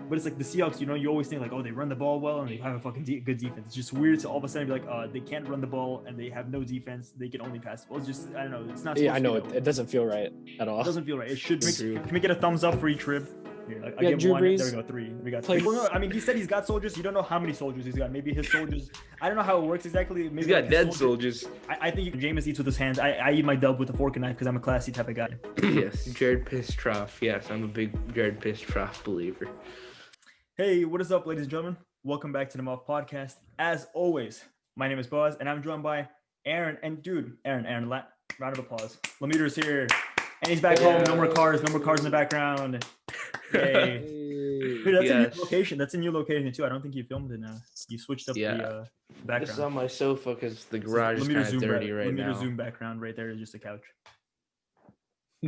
But it's like the Seahawks, you always think like, oh, they run the ball well and they have a fucking good defense. It's just weird to all of a sudden be like, they can't run the ball and they have no defense. They can only pass the ball. It's just, I don't know. It's not. Yeah, I know it doesn't feel right at all. It doesn't feel right. It should. Can we get a thumbs up for each rib? Here, I give Drew one. Brees. There we go. 3. We got 3. Well, no, I mean, he said he's got soldiers. You don't know how many soldiers he's got. Maybe his soldiers. I don't know how it works exactly. Maybe he's got dead soldiers. I think Jameis eats with his hands. I eat my dub with a fork and knife because I'm a classy type of guy. Yes, Jared Pistroff. Yes, I'm a big Jared Pistroff believer. Hey, what is up, ladies and gentlemen? Welcome back to the Muffed Podcast. As always, my name is Boaz, and I'm joined by Aaron. And dude, Aaron, round of applause. Lameter is here, and he's back home. No more cars in the background. Yay. Dude, that's a new location. That's a new location too. I don't think you filmed it now. You switched up the background. This is on my sofa because the garage is kind of dirty right now. Zoom background right there is just a couch.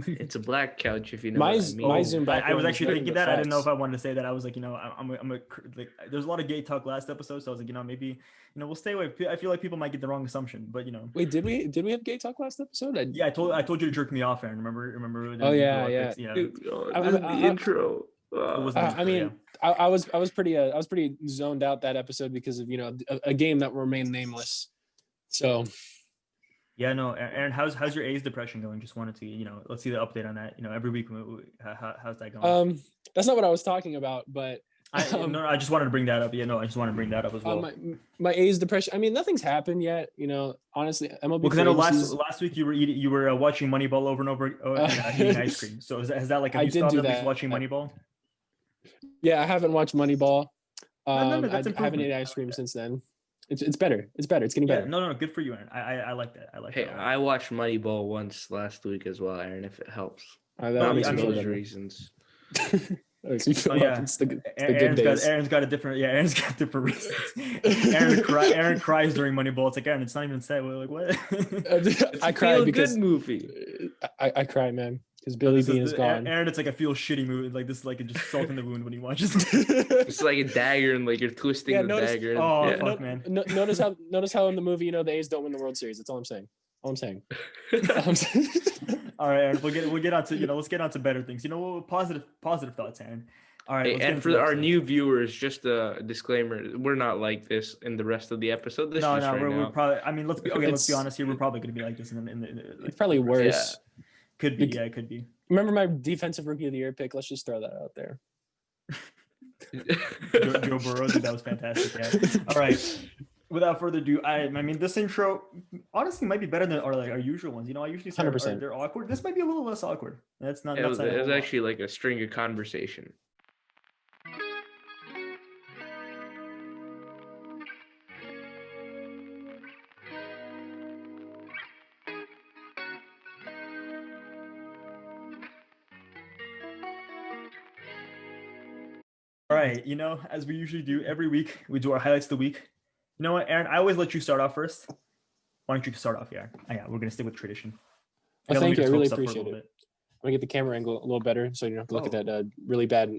It's a black couch, if you know my what I mean. My Zoom background. I was actually thinking that. I didn't know if I wanted to say that. I was like, like, there's a lot of gay talk last episode, so I was like, maybe, we'll stay away. I feel like people might get the wrong assumption, but Wait, did we have gay talk last episode? Yeah, I told you to jerk me off, Aaron. Remember? Oh yeah. The intro. I was pretty zoned out that episode because of a game that remained nameless. So. Yeah, no, Aaron, how's your A's depression going? Just wanted to, let's see the update on that. Every week, how's that going? That's not what I was talking about, but I just wanted to bring that up. Yeah, no, I just wanted to bring that up as well. My A's depression. I mean, nothing's happened yet. Honestly, MLB. Because I know last week you were watching Moneyball over and over, eating ice cream. So has that have you stopped at least watching Moneyball? Yeah, I haven't watched Moneyball. I haven't eaten ice cream since then. It's better. It's better. It's getting better. No, good for you, Aaron. I like that. I watched Moneyball once last week as well, Aaron, if it helps. Those reasons. It's the Aaron's got different reasons. Aaron cries during Moneyball. It's like, Aaron, it's not even sad. We're like, what? I cry because good movie. I cry, man. Because Billy Bean is gone. Aaron, it's like a feel shitty movie. Like this, like just salt in the wound when he watches. It's like a dagger, and like you're twisting the dagger. Fuck, man. Notice how in the movie, the A's don't win the World Series. That's all I'm saying. All right, Aaron. We'll get on to let's get on to better things. Positive thoughts, Aaron. All right. And for our new viewers, just a disclaimer: we're not like this in the rest of the episode. We're probably. I mean, let's be honest here. We're probably going to be like this it's probably worse. Yeah. Could be. Yeah, it could be. Remember my defensive rookie of the year pick? Let's just throw that out there. Joe Burrow. That was fantastic. Yeah. All right. Without further ado, I mean, this intro honestly might be better than our usual ones. I usually say 100%. They're awkward. This might be a little less awkward. That's not. It was actually like a string of conversation. All right, as we usually do every week, we do our highlights of the week. You know what, Aaron? I always let you start off first. Why don't you start off, Aaron? Yeah, we're gonna stick with tradition. Thank you. I really appreciate it. I'm gonna get the camera angle a little better, so you don't have to look at that really bad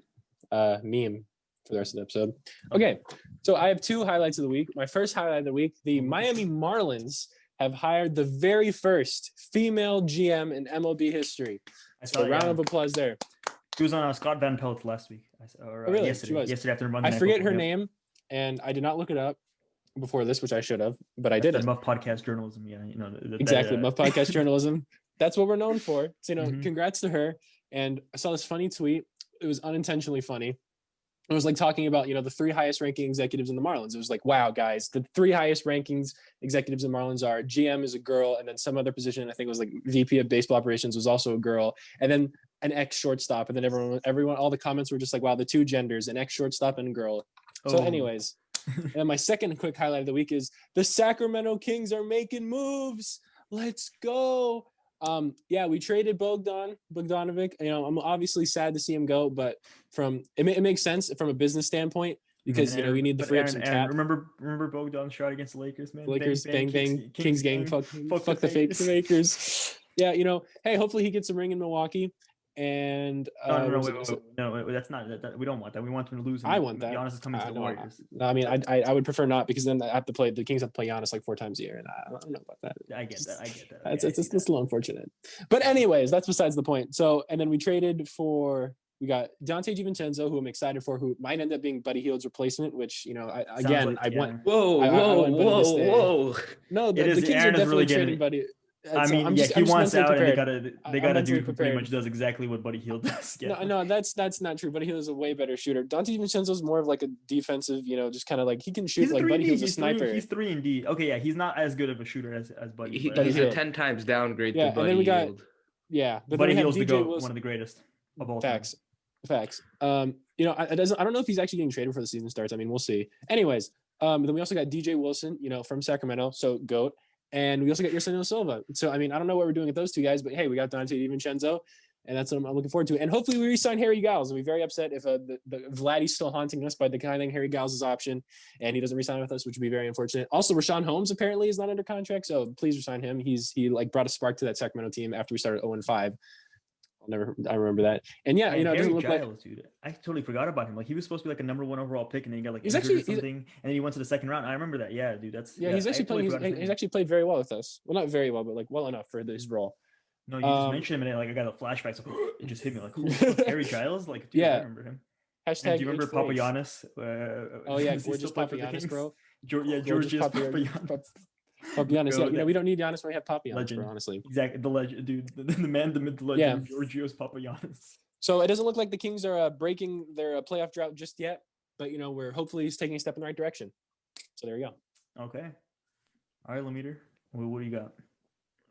meme for the rest of the episode. Okay, so I have 2 highlights of the week. My first highlight of the week: the Miami Marlins have hired the very first female GM in MLB history. So a round of applause there. She was on Scott Van Pelt last week. Really? Yesterday after Monday. I forget her name, and I did not look it up before this, which I should have, but I didn't. Muffed Podcast journalism, yeah. Exactly, Muffed Podcast journalism. That's what we're known for. So, congrats to her. And I saw this funny tweet. It was unintentionally funny. It was like talking about, the 3 highest ranking executives in the Marlins. It was like, wow, guys, the 3 highest rankings executives in Marlins are GM is a girl, and then some other position, I think it was like VP of baseball operations was also a girl, and then an ex-shortstop. And then everyone, all the comments were just like, wow, the 2 genders, an ex-shortstop and a girl. So anyways, and then my second quick highlight of the week is the Sacramento Kings are making moves. Let's go. We traded Bogdanovic. I'm obviously sad to see him go, but it makes sense from a business standpoint because we need to free up some cap. Remember Bogdan's shot against the Lakers, man. Lakers, bang, Kings gang, fuck the fake Lakers. Yeah, hey, hopefully he gets a ring in Milwaukee. And no, that's not that. We don't want that. We want them to lose. I want that. Giannis is coming to the Warriors. I mean, I would prefer not because then the Kings have to play Giannis like 4 times a year, and I don't know about that. I get that. It's a little unfortunate. But anyways, that's besides the point. So, and then we traded for We got Dante DiVincenzo, who I'm excited for, who might end up being Buddy Hield's replacement, which, you know, I want Whoa, I whoa, want Buddy to whoa, stay. whoa. No, It the is. Kings are Aaron is definitely really getting trading it. Buddy. I So mean, I'm yeah, just, he I'm just wants mentally out, and prepared. they I'm got a mentally dude who pretty prepared. much does exactly what Buddy Hield does. Yeah. No, that's not true. Buddy Hield is a way better shooter. Dante DiVincenzo is more of like a defensive, you know, just kind of like he can shoot. He's a Like 3 Buddy D. Hield's a sniper. He's 3 and D. Okay, yeah, he's not as good of a shooter as Buddy. He's Buddy a Hield. 10 times downgrade Yeah, to and Buddy then we got- Hield. Yeah, but Buddy then we Hield's the have DJ GOAT, Wilson. one of the greatest of all Facts. You know, I don't know if he's actually getting traded before the season starts. I mean, we'll see. Anyways, then we also got DJ Wilson, you know, from Sacramento, so GOAT. And we also got Yerson Silva. So, I mean, I don't know what we're doing with those two guys, but hey, we got Dante DiVincenzo, and that's what I'm looking forward to. And hopefully we re-sign Harry Giles. I'll be very upset if the Vladdy's still haunting us by declining Harry Giles' option, and he doesn't re-sign with us, which would be very unfortunate. Also, Rashawn Holmes apparently is not under contract, so please re-sign him. He like brought a spark to that Sacramento team after we started 0-5. I remember that. And yeah, you know, it doesn't look Giles, like dude. I totally forgot about him. Like he was supposed to be like a number 1 overall pick, and then he got like He's injured actually- or something, and then he went to the second round. I remember that. Yeah, dude. That's he's I actually totally playing. forgot his He's name. actually played very well with us. Well, not very well, but like well enough for this role. No, you just Um, mentioned him, and like I got a flashback. So it just hit me like, holy fuck, Harry Giles. Like, dude, Yeah. I remember him. Hashtag. And do you remember H4H. Papagiannis? Oh yeah, does he gorgeous still play for the Papagiannis, Kings? bro. Yeah, Gorgeous Georgios Papagiannis. Papagiannis. Papagiannis. Bro, Yeah, you know, we don't need Giannis when we have Papagiannis, Legend. bro, honestly. Exactly, the legend, dude. The man, the myth, the legend, Georgios Papagiannis. So it doesn't look like the Kings are breaking their playoff drought just yet, but you know, we're hopefully taking a step in the right direction. So there you go. Okay. All right, Lemeter. What do you got?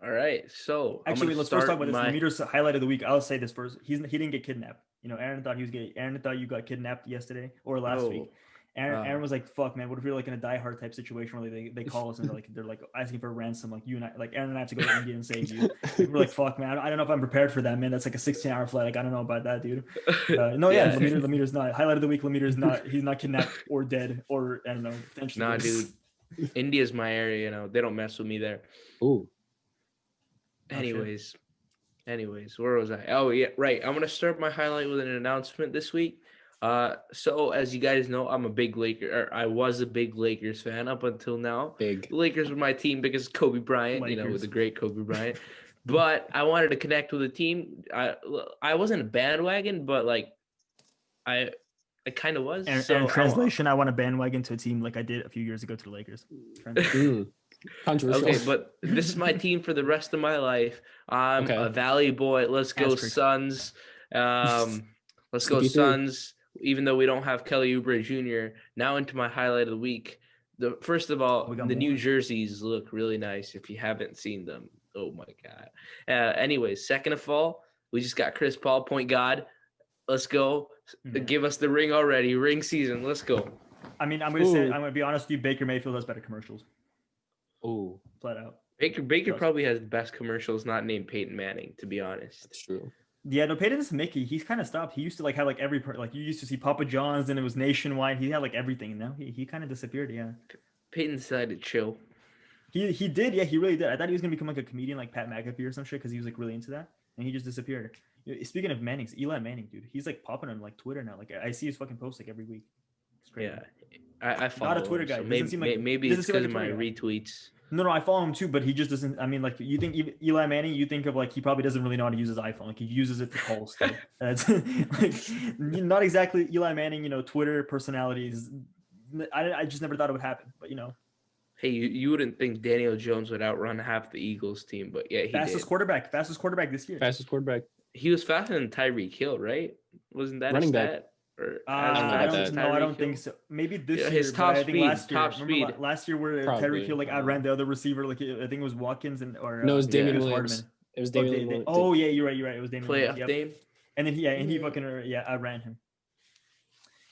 All right. So Actually, let's first talk about this. my... Lemeter's highlight of the week. I'll say this first. He didn't get kidnapped. You know, Aaron thought you got kidnapped yesterday or last week. Aaron was like, "Fuck, man! What if you're like in a Die Hard type situation where they call us and they're like asking for a ransom? Like you and I, like Aaron and I have to go to India and save you." We're like, "Fuck, man! I don't know if I'm prepared for that, man. That's like a 16-hour flight. Like I don't know about that, dude." No, yeah, Lemeter's not. Highlight of the week. Lemeter's not. He's not kidnapped or dead or I don't know. Potentially. Nah, dude. India's my area. You know, they don't mess with me there. Ooh. Anyways, where was I? Oh yeah, right. I'm gonna start my highlight with an announcement this week. So as you guys know, I'm a big I was a big Lakers fan up until now. Big. The Lakers were my team because Kobe Bryant, you know, with the great Kobe Bryant. But I wanted to connect with a team. I wasn't a bandwagon, but like I kind of was. And so translation, I want to bandwagon to a team like I did a few years ago to the Lakers. Controversial. Okay, but this is my team for the rest of my life. I'm a Valley boy. Let's go Suns. Let's go Suns. Even though we don't have Kelly Oubre Jr. Now into my highlight of the week. First of all, the new jerseys look really nice. If you haven't seen them, oh my god. Anyways, second of all, we just got Chris Paul, point guard. Let's go. Give us the ring already. Ring season. Let's go. I mean, I'm gonna be honest with you. Baker Mayfield has better commercials. Oh, flat out. Baker probably has the best commercials, not named Peyton Manning, to be honest. That's true. Yeah, no, Peyton is Mickey. He's kind of stopped. He used to like have like every like you used to see Papa John's, and it was nationwide. He had like everything, and now he kind of disappeared. Yeah. Peyton decided to chill. He did. Yeah, he really did. I thought he was gonna become like a comedian, like Pat McAfee or some shit, because he was like really into that, and he just disappeared. Speaking of Manning's, Eli Manning, dude, he's like popping on like Twitter now. Like I see his fucking posts like every week. It's crazy. Yeah, I follow. Not a Twitter guy. So maybe it's because of my retweets. No, I follow him too, but he just doesn't. I mean, like you think Eli Manning, you think of like he probably doesn't really know how to use his iPhone. Like he uses it to call stuff. That's like not exactly Eli Manning. You know, Twitter personalities. I just never thought it would happen, but you know. Hey, you wouldn't think Daniel Jones would outrun half the Eagles team, but yeah, he fastest did. quarterback this year. Fastest quarterback. He was faster than Tyreek Hill, right? Wasn't that running a back? stat? Or I don't think so. Maybe this year. His top speed. Last year where Tyreek Hill like outran the other receiver, like I think it was Watkins and or no, it was Damian Williams. Hardman. It was Damian Williams. Oh yeah, you're right. It was Damian Playoff Williams. Dame. And then he fucking outran him.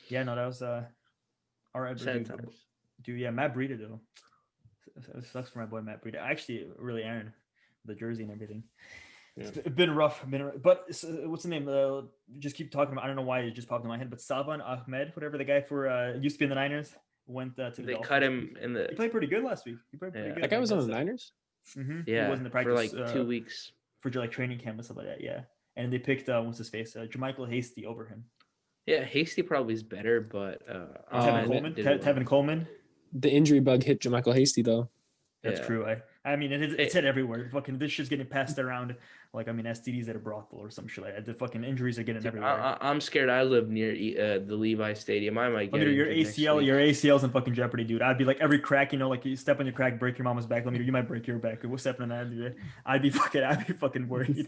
Yeah, no, that was all right. Dude, yeah, Matt Breida though. It sucks for my boy Matt Breida. Actually, really Aaron, the jersey and everything. Yeah. It's been rough, but what's the name? Just keep talking about. I don't know why it just popped in my head, but Salvan Ahmed, whatever the guy for used to be in the Niners, went to the They Dolphins. cut him in the. He played pretty good last week. He played pretty good. That guy was on the Niners. Mm-hmm. Yeah, he was in the practice for like 2 weeks for like training camp and stuff like that. Yeah, and they picked what's his face, Jermichael Hasty over him. Yeah, Hasty probably is better, but Tevin Coleman. The injury bug hit Jermichael Hasty though. That's true. I mean, it's hit everywhere. Fucking this shit's getting passed around. Like, I mean, STDs at a brothel or some shit like that. The fucking injuries are getting everywhere. I'm scared. I live near the Levi Stadium. I might get your ACL's in fucking jeopardy, dude. I'd be like every crack, like you step on your crack, break your mama's back. You might break your back. We're stepping on that, dude. I'd be fucking worried.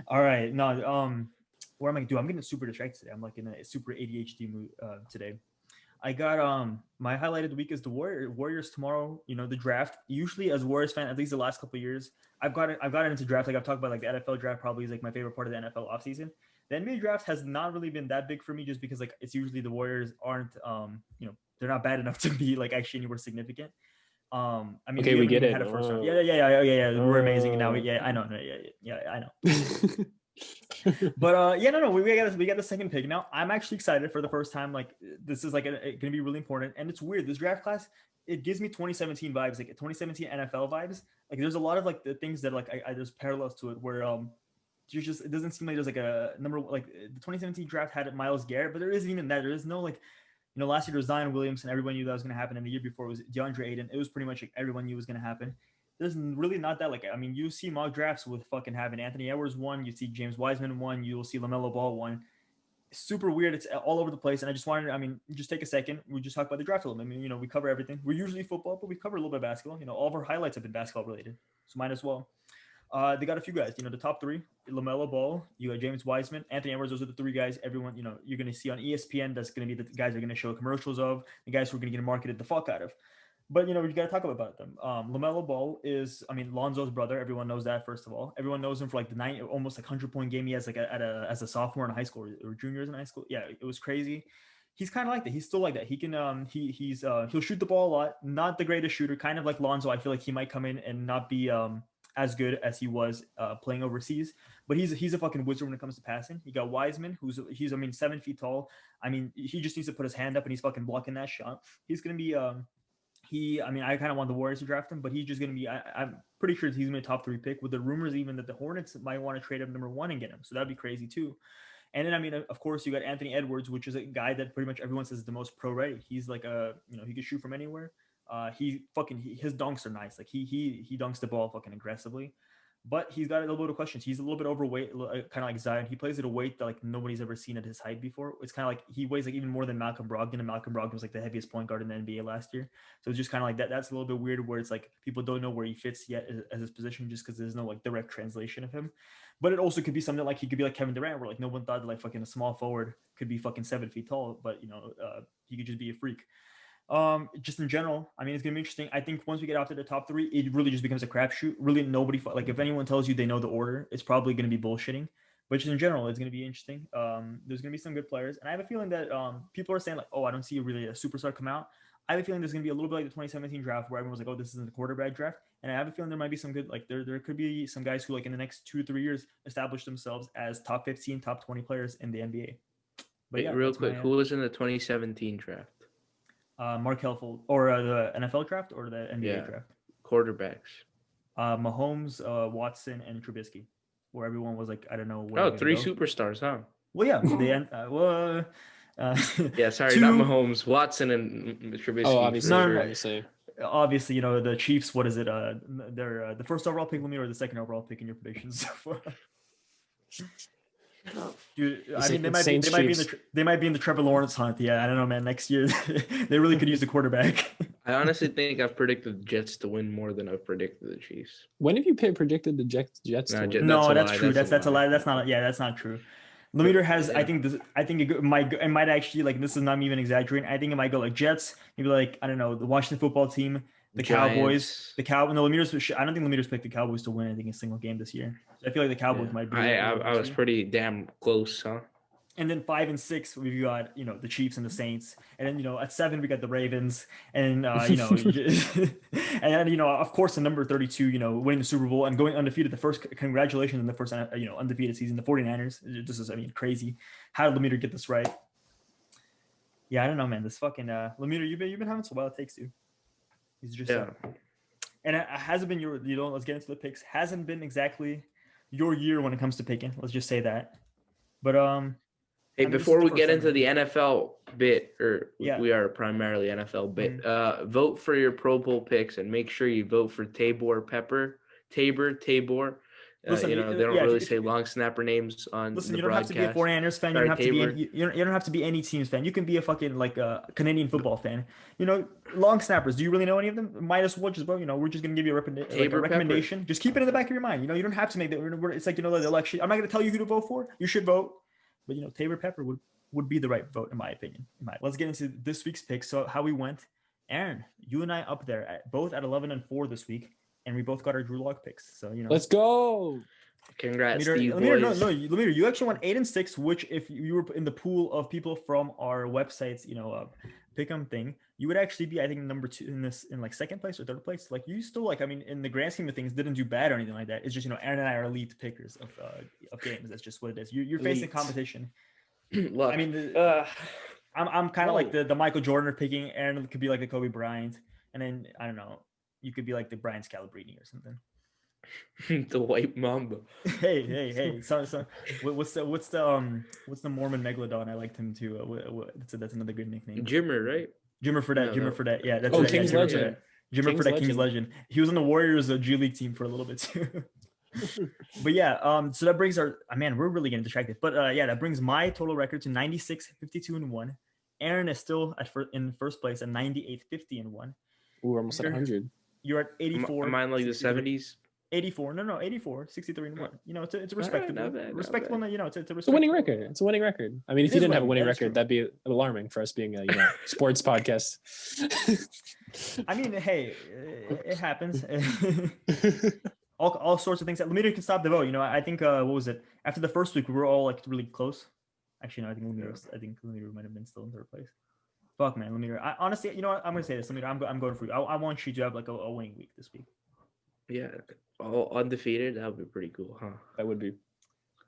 All right, no, what am I doing? I'm getting super distracted today. I'm like in a super ADHD mood today. I got my highlight of the week is the Warriors tomorrow. The draft. Usually, as a Warriors fan, at least the last couple of years, I've gotten into draft. Like I've talked about, like the NFL draft probably is like my favorite part of the NFL offseason. The NBA draft has not really been that big for me, just because like it's usually the Warriors aren't they're not bad enough to be like actually anywhere significant. I mean, okay, we get it. Had a first round. Yeah. We're amazing now. Yeah, I know. Yeah, I know. But we got the second pick now. I'm actually excited for the first time. Like this is like gonna be really important, and it's weird. This draft class, it gives me 2017 vibes, like 2017 NFL vibes. Like there's a lot of like the things that like there's parallels to it where it doesn't seem like there's like a number like the 2017 draft had Myles Garrett, but there isn't even that. There is no like. Last year there was Zion Williamson. Everyone knew that was going to happen. And the year before it was DeAndre Ayton. It was pretty much like everyone knew it was going to happen. There's really not that. Like, I mean, you see mock drafts with fucking having Anthony Edwards one. You see James Wiseman one. You will see LaMelo Ball one. It's super weird. It's all over the place. And I just wanted, just take a second. We just talk about the draft a little bit. I mean, we cover everything. We're usually football, but we cover a little bit of basketball. All of our highlights have been basketball related. So might as well. They got a few guys, the top three, LaMelo Ball, you got James Wiseman, Anthony Edwards. Those are the three guys everyone, you're going to see on ESPN. That's going to be the guys they're going to show commercials of, the guys who are going to get marketed the fuck out of. But, we got to talk about them. LaMelo Ball is, Lonzo's brother. Everyone knows that, first of all. Everyone knows him for like the almost like 100-point game he has like as a sophomore in high school or juniors in high school. Yeah, it was crazy. He's kind of like that. He's still like that. He can, he'll shoot the ball a lot. Not the greatest shooter, kind of like Lonzo. I feel like he might come in and not be, as good as he was playing overseas, but he's a fucking wizard when it comes to passing. You got Wiseman, he's 7 feet tall. He just needs to put his hand up and he's fucking blocking that shot. He's gonna be I kind of want the Warriors to draft him, but he's just gonna be. I'm pretty sure he's gonna be a top 3 pick. With the rumors even that the Hornets might want to trade him number 1 and get him, so that'd be crazy too. And then of course you got Anthony Edwards, which is a guy that pretty much everyone says is the most pro ready. He's like he can shoot from anywhere. His dunks are nice. Like he dunks the ball fucking aggressively, but he's got a little bit of questions. He's a little bit overweight, kind of like Zion. He plays at a weight that like nobody's ever seen at his height before. It's kind of like he weighs like even more than Malcolm Brogdon, and Malcolm Brogdon was like the heaviest point guard in the NBA last year. So it's just kind of like that. That's a little bit weird where it's like people don't know where he fits yet as his position just because there's no like direct translation of him. But it also could be something like he could be like Kevin Durant, where like no one thought that like fucking a small forward could be fucking 7 feet tall, but he could just be a freak. Just in general, it's gonna be interesting. I think once we get out to the top 3, it really just becomes a crapshoot. Really, nobody like if anyone tells you they know the order, it's probably gonna be bullshitting. But just in general, it's gonna be interesting. There's gonna be some good players, and I have a feeling that people are saying like, oh, I don't see really a superstar come out. I have a feeling there's gonna be a little bit like the 2017 draft where everyone was like, oh, this isn't the quarterback draft, and I have a feeling there might be some good like there could be some guys who like in the next 2 or 3 years establish themselves as top 15, top 20 players in the NBA. But yeah, real quick, who was in the 2017 draft? Markelle Fultz, or the NFL draft or the NBA draft? Quarterbacks. Mahomes, Watson, and Trubisky, where everyone was like, I don't know. Oh, 3 superstars, huh? Well, yeah. Yeah, sorry, not Mahomes, Watson, and Trubisky. Oh, obviously. Obviously, the Chiefs. What is it? They're the first overall pick, or the second overall pick in your predictions. Dude, they might be in the Trevor Lawrence hunt. Yeah, I don't know, man. Next year, they really could use a quarterback. I honestly think I've predicted the Jets to win more than I've predicted the Chiefs. When have you predicted the Jets to win? No, that's true. That's a lie. That's not. Yeah, that's not true. Lemeter has. Yeah. I think it might actually like this is not even exaggerating. I think it might go like Jets. Maybe like I don't know the Washington football team. The Giants. Cowboys, No, I don't think Lemeter's picked the Cowboys to win, I think, a single game this year. So I feel like the Cowboys might be. I was pretty damn close, huh? And then 5 and 6, we've got the Chiefs and the Saints, and then at 7 we got the Ravens, and and then of course the number 32, winning the Super Bowl and going undefeated. The first congratulations on the first undefeated season. The 49ers. This is crazy. How did Lemeter get this right? Yeah, I don't know, man. This fucking Lemeter, you've been having some wild takes, dude. He's just and it hasn't been your let's get into the picks. Hasn't been exactly your year when it comes to picking. Let's just say that. But hey, before we get into the NFL bit, or Yeah. we are primarily NFL bit. Vote for your Pro Bowl picks and make sure you vote for Tabor. Listen, They don't yeah, really say long snapper names on listen, the you don't have to be a broadcast. 49ers fan. Sorry, You don't have Tabor. to be you don't have to be any team's fan. You can be a fucking like a Canadian football fan. Long snappers. Do you really know any of them? Might as well just vote. We're just gonna give you a recommendation. Just keep it in the back of your mind. You don't have to make that. It's like the election. I'm not gonna tell you who to vote for. You should vote, but Tabor Pepper would be the right vote in my opinion. Let's get into this week's picks. So how we went, Aaron, you and I up there both at 11-4 this week, and we both got our Drew Lock picks. So let's go. Congrats, Lemire, you boys. Lemire, you actually won 8-6, which if you were in the pool of people from our website's, pick'em thing, you would actually be, I think, number 2 in like second place or third place. Like you still in the grand scheme of things, didn't do bad or anything like that. It's just, Aaron and I are elite pickers of games. That's just what it is. You're facing competition. Look, I'm kind of like the Michael Jordan of picking. Aaron could be like the Kobe Bryant, and then I don't know, you could be like the Brian Scalabrine or something. The White Mamba. Hey. So what's the Mormon megalodon? I liked him too. That's another good nickname. Jimmer, right? Jimmer Fredette. Yeah, that's King's Legend. Jimmer Fredette, King's Legend. He was on the Warriors G League team for a little bit too. But yeah, so that brings we're really getting distracted. But that brings my total record to 96, 52-1. Aaron is still in first place at 98, 50-1. Ooh, almost at 100. You're at 84. Am I in like the 70s? 84. No, 84, 63-1. It's a respectable, respectable. It's a It's a winning record. It's a winning record. I mean, if you didn't have a winning record, that'd be alarming for us being a sports podcast. I mean, hey, it happens. all sorts of things. Lemire can stop the vote. I think what was it? After the first week, we were all like really close. Actually, no, I think Lemire might have been still in third place. Fuck, man, Lemire. Honestly, you know what? I'm gonna say this, Lemire. I'm going for you. I want you to have like a winning week this week. Yeah, all undefeated. That would be pretty cool, huh? That would be.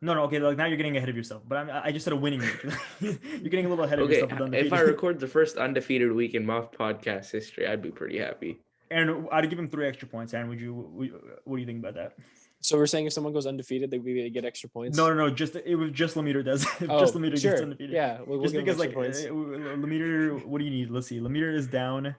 No, okay. Like now you're getting ahead of yourself. But I just said a winning week. You're getting a little ahead of yourself. If I record the first undefeated week in Muffed Podcast history, I'd be pretty happy. Aaron, I'd give him 3 extra points. Aaron, what do you think about that? So we're saying if someone goes undefeated, they get extra points? No. It was just Lemire does. Just Lemire gets undefeated. Yeah, we'll just because like points. Lemire, what do you need? Let's see. Lemire is down.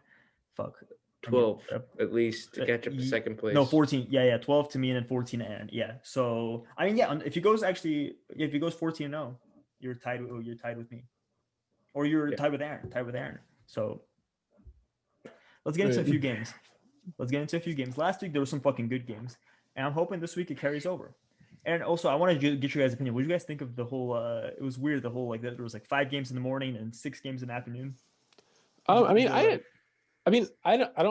12 at least to catch up to second place. No, 14. Yeah, 12 to me and then 14 to Aaron. Yeah. So I mean, yeah, if he goes 14-0, you're tied with me, or you're tied with Aaron. So let's get into a few games. Last week there were some fucking good games, and I'm hoping this week it carries over. And also, I want to get your guys' opinion. What do you guys think of the whole? It was weird. The whole like that there was like 5 games in the morning and 6 games in the afternoon. I don't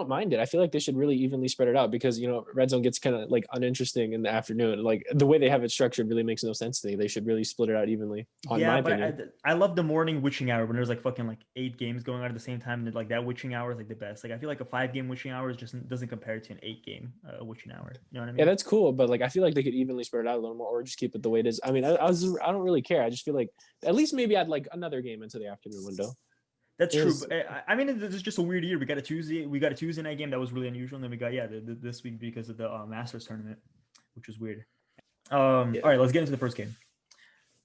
mind it. I feel like they should really evenly spread it out because red zone gets kind of like uninteresting in the afternoon. Like the way they have it structured really makes no sense to me. They should really split it out evenly. My opinion. I love the morning witching hour when there's like fucking like 8 games going on at the same time. And like that witching hour is like the best. Like I feel like a 5-game witching hour doesn't compare to an 8-game witching hour. You know what I mean? Yeah, that's cool. But like I feel like they could evenly spread it out a little more, or just keep it the way it is. I mean, I don't really care. I just feel like at least maybe I'd like another game into the afternoon window. That's true. But, I mean, this is just a weird year. We got a Tuesday night game that was really unusual, and then we got this week because of the Masters tournament, which was weird. All right, let's get into the first game.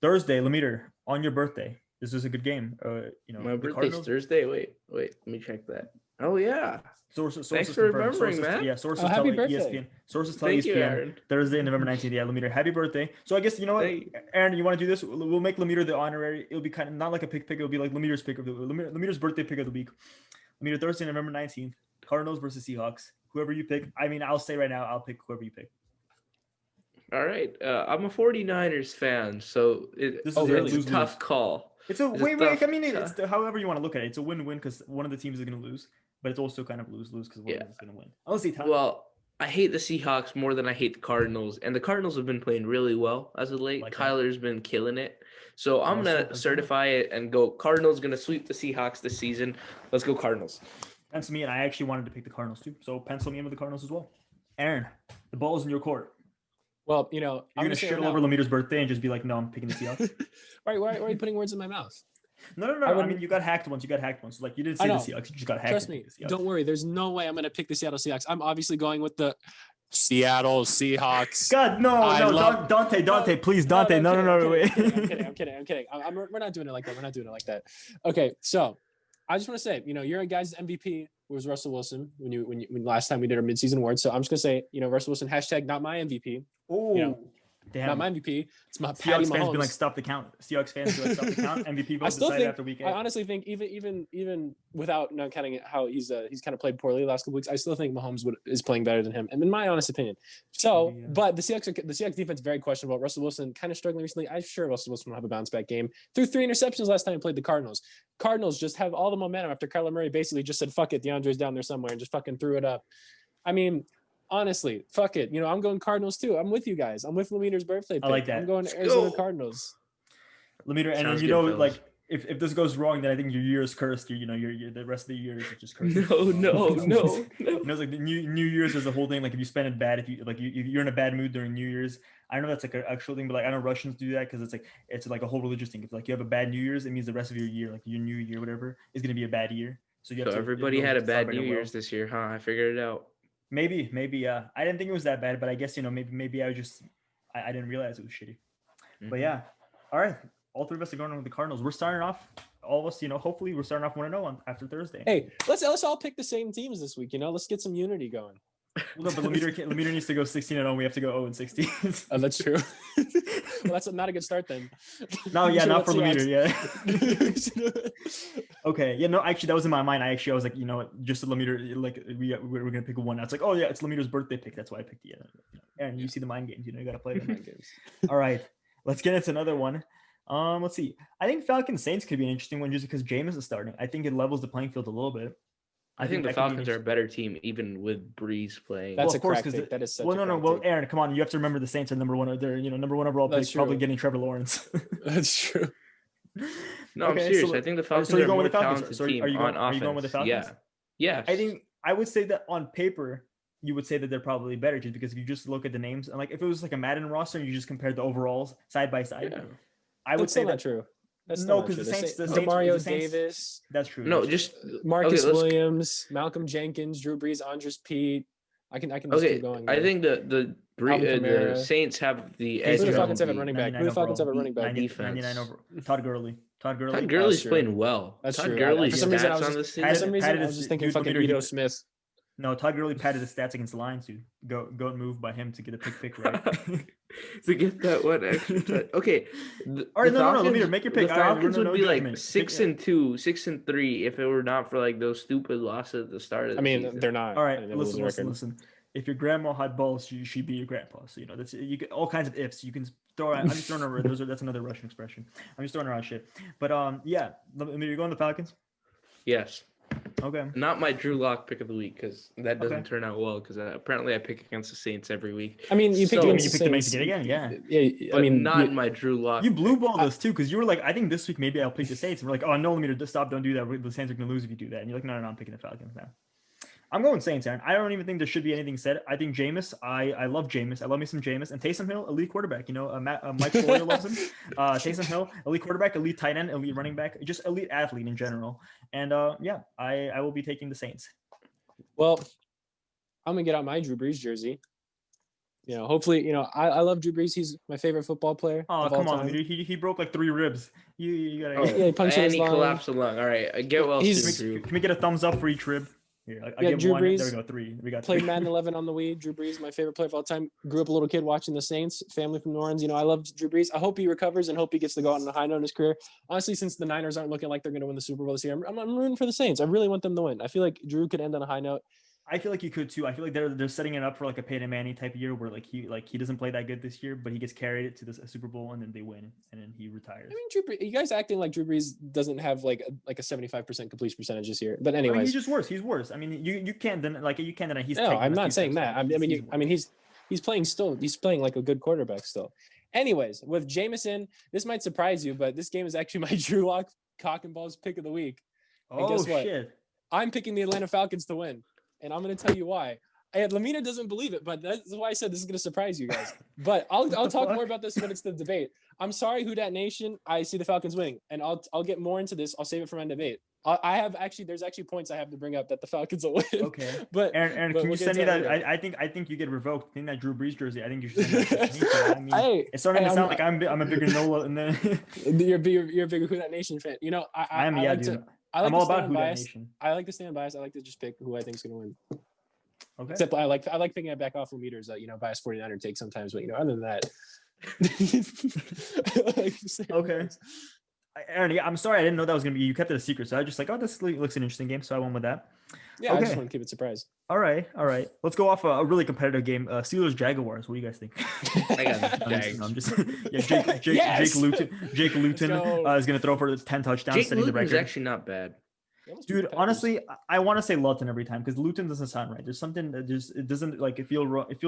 Thursday, Lemire, on your birthday. This is a good game. My birthday's Thursday. Wait, let me check that. Oh yeah. Sources Thanks for remembering, man. Yeah, sources tell ESPN. Sources tell ESPN. Aaron. Thursday, November 19th. Yeah, Lemire, happy birthday. So I guess you know what, Aaron, you want to do this? We'll make Lemire the honorary. It'll be kind of not like a pick. It'll be like Lemire's pick of Lemire's birthday pick of the week. Lemire, Thursday, November 19th. Cardinals versus Seahawks. Whoever you pick. I mean, I'll say right now, I'll pick whoever you pick. All right. I'm a 49ers fan, so it's a tough call. It's a wait. I mean, it's however you want to look at it. It's a win-win because one of the teams is going to lose, but it's also kind of lose-lose because one of them is going to win. Well, I hate the Seahawks more than I hate the Cardinals, and the Cardinals have been playing really well as of late. Kyler's been killing it, so I'm gonna certify it and go. Cardinals gonna sweep the Seahawks this season. Let's go Cardinals. Pencil me, and I actually wanted to pick the Cardinals too, so pencil me in with the Cardinals as well. Aaron, the ball is in your court. Well, you're gonna shit all over Lemire's birthday and just be like, "No, I'm picking the Seahawks." Why are you putting words in my mouth? No. I mean, you got hacked once. So, like, you didn't say the Seahawks. You just got hacked. Trust me. Don't worry. There's no way I'm gonna pick the Seattle Seahawks. I'm obviously going with the Seattle Seahawks. God, Dante, please, Dante. No, wait. I'm kidding. We're not doing it like that. Okay, so I just want to say, your guys' MVP was Russell Wilson when last time we did our midseason awards. So I'm just gonna say, Russell Wilson # not my MVP. Oh, damn. Not my MVP. It's my Patty Seahawks fans be like, stop the count. Seahawks fans be like, stop the count. MVP votes decided after week 8. I honestly think even without not counting how he's kind of played poorly the last couple weeks, I still think Mahomes is playing better than him, and in my honest opinion. So, but the Seahawks defense very questionable. Russell Wilson kind of struggling recently. I'm sure Russell Wilson will have a bounce back game. Threw 3 interceptions last time he played the Cardinals. Cardinals just have all the momentum after Kyler Murray basically just said, "Fuck it, DeAndre's down there somewhere," and just fucking threw it up. I mean, honestly, fuck it. I'm going Cardinals too. I'm with you guys. I'm with Lemire's birthday pick. I like that. I'm going Arizona Cardinals. Lemire, and then, like if this goes wrong, then I think your year is cursed. You're the rest of the year is just cursed. No. It's like the New Year's is the whole thing. Like if you spend it bad, if you're in a bad mood during New Year's, I know that's like an actual thing, but like I know Russians do that because it's like a whole religious thing. If like you have a bad New Year's, it means the rest of your year, like your new year, whatever, is gonna be a bad year. So everybody had a bad New Year's this year, huh? I figured it out. Maybe. I didn't think it was that bad, but I guess maybe I was just I didn't realize it was shitty. Mm-hmm. But yeah, all right. All 3 of us are going on with the Cardinals. We're starting off, all of us, hopefully we're starting off 1-0 after Thursday. Hey, let's all pick the same teams this week. Let's get some unity going. Well, no, but Lemire needs to go 16-0. We have to go 0-16. Oh, that's true. Well, that's not a good start then. No, yeah, not for Lemire. Yeah. Okay. Yeah. No, actually, that was in my mind. I was like, just Lemire. Like we're gonna pick one. I was like, oh yeah, it's Lemire's birthday pick. That's why I picked the. Aaron, you see the mind games. You gotta play the mind games. All right. Let's get into another one. Let's see. I think Falcons Saints could be an interesting one just because Jameis is starting. I think it levels the playing field a little bit. I think the Falcons are a better team, even with Breeze playing. That's of course, because that is such Well, Aaron, come on. You have to remember the Saints are number one. They're number 1 overall pick, probably getting Trevor Lawrence. That's true. No, I'm serious. I think the Falcons are a more talented team on offense. Are you going with the Falcons? Yeah. I would say that on paper, you would say that they're probably better just because if you just look at the names and like if it was like a Madden roster and you just compared the overalls side by side, I would say that's true. That's no, because the Saints, Mario Davis. That's true. No, just Marcus Williams, Malcolm Jenkins, Drew Brees, Andres Pete. I can just keep going. I think the Saints have the edge. Who the Falcons have a running back? Defense. 99 over. Todd Gurley. Todd Gurley's playing well. That's Todd true. Gurley's for some reason, I stats was just thinking fucking Vito Smith. No, Todd Gurley padded his stats against the Lions, dude. Go and move by him to get a pick right. To get that one extra. Okay. All right, no. Let me make your pick. The Falcons would be like 6-2, 6-3 if it were not for like those stupid losses at the start of the season. They're not. All right, listen. If your grandma had balls, she be your grandpa. So that's you get all kinds of ifs. You can throw. I'm just throwing around. That's another Russian expression. I'm just throwing around shit. But yeah, you're going the Falcons. Yes. Okay. Not my Drew Lock pick of the week because that doesn't turn out well because apparently I pick against the Saints every week. I mean, you picked against the Saints again, yeah. I mean, not my Drew Lock. You blue balled us too because you were like, I think this week maybe I'll pick the Saints. And we're like, oh no, let me stop, don't do that. The Saints are gonna lose if you do that. And you're like, no, I'm picking the Falcons now. I'm going Saints, Aaron. I don't even think there should be anything said. I think Jameis. I love Jameis. I love me some Jameis and Taysom Hill, elite quarterback. Mike Floyd loves him. Taysom Hill, elite quarterback, elite tight end, elite running back, just elite athlete in general. And yeah, I will be taking the Saints. Well, I'm gonna get out my Drew Brees jersey. Hopefully, I love Drew Brees. He's my favorite football player. Oh, come on, dude. He broke like 3 ribs. You gotta. He punched and he collapsed a lung. All right, get well soon, Drew. Can we get a thumbs up for each rib? Here, I give Drew 1. Brees. There we go. 3. We got played 3. Madden 11 on the Wii. Drew Brees, my favorite player of all time. Grew up a little kid watching the Saints. Family from New Orleans. I love Drew Brees. I hope he recovers and hope he gets to go out on a high note in his career. Honestly, since the Niners aren't looking like they're going to win the Super Bowl this year, I'm rooting for the Saints. I really want them to win. I feel like Drew could end on a high note. I feel like you could too. I feel like they're setting it up for like a Peyton Manning type of year where he doesn't play that good this year, but he gets carried to the Super Bowl and then they win and then he retires. I mean, Drew Brees, you guys acting like Drew Brees doesn't have like a 75% completion percentage this year. But anyways, he's just worse. He's worse. I mean, you can't deny he's. No, I'm not saying that. I mean he's playing still. He's playing like a good quarterback still. Anyways, with Jameson, this might surprise you, but this game is actually my Drew Lock cock and balls pick of the week. And guess what? Shit. I'm picking the Atlanta Falcons to win. And I'm going to tell you why. Lamina doesn't believe it, but that's why I said this is going to surprise you guys. But I'll talk more about this when it's the debate. I'm sorry, Who Dat Nation. I see the Falcons winning, and I'll get more into this. I'll save it for my debate. there's actually points I have to bring up that the Falcons will win. Okay. But Aaron, but can we'll you get send me to that? later. I think you get revoked. I think that Drew Brees jersey. I think you should send that to me. I mean, Hey, it's starting to sound I'm- like I'm a bigger Nola, and then you're a bigger Who Dat Nation fan. You know, I am. I Yeah, like dude. to. I like I'm to all stand about Who Dat biased. Nation. I like to stand biased. I like to just pick who I think is going to win. Okay. Except I like thinking I back off meters. Biased 49er take sometimes, but other than that. I like to stand Okay. biased. Aaron, yeah, I'm sorry I didn't know that was gonna be. You kept it a secret, so I was just like, oh, this looks an interesting game, so I went with that. Yeah, Okay. I just want to keep it surprise. All right. Let's go off a really competitive game. Steelers Jaguars. What do you guys think? I got Jags. I'm just yeah. Yes! Jake Luton go. is gonna throw for 10 touchdowns, Jake setting the Luton's record. actually not bad. Dude, honestly, I want to say Luton every time because Luton doesn't sound right. There's something that it doesn't like it feels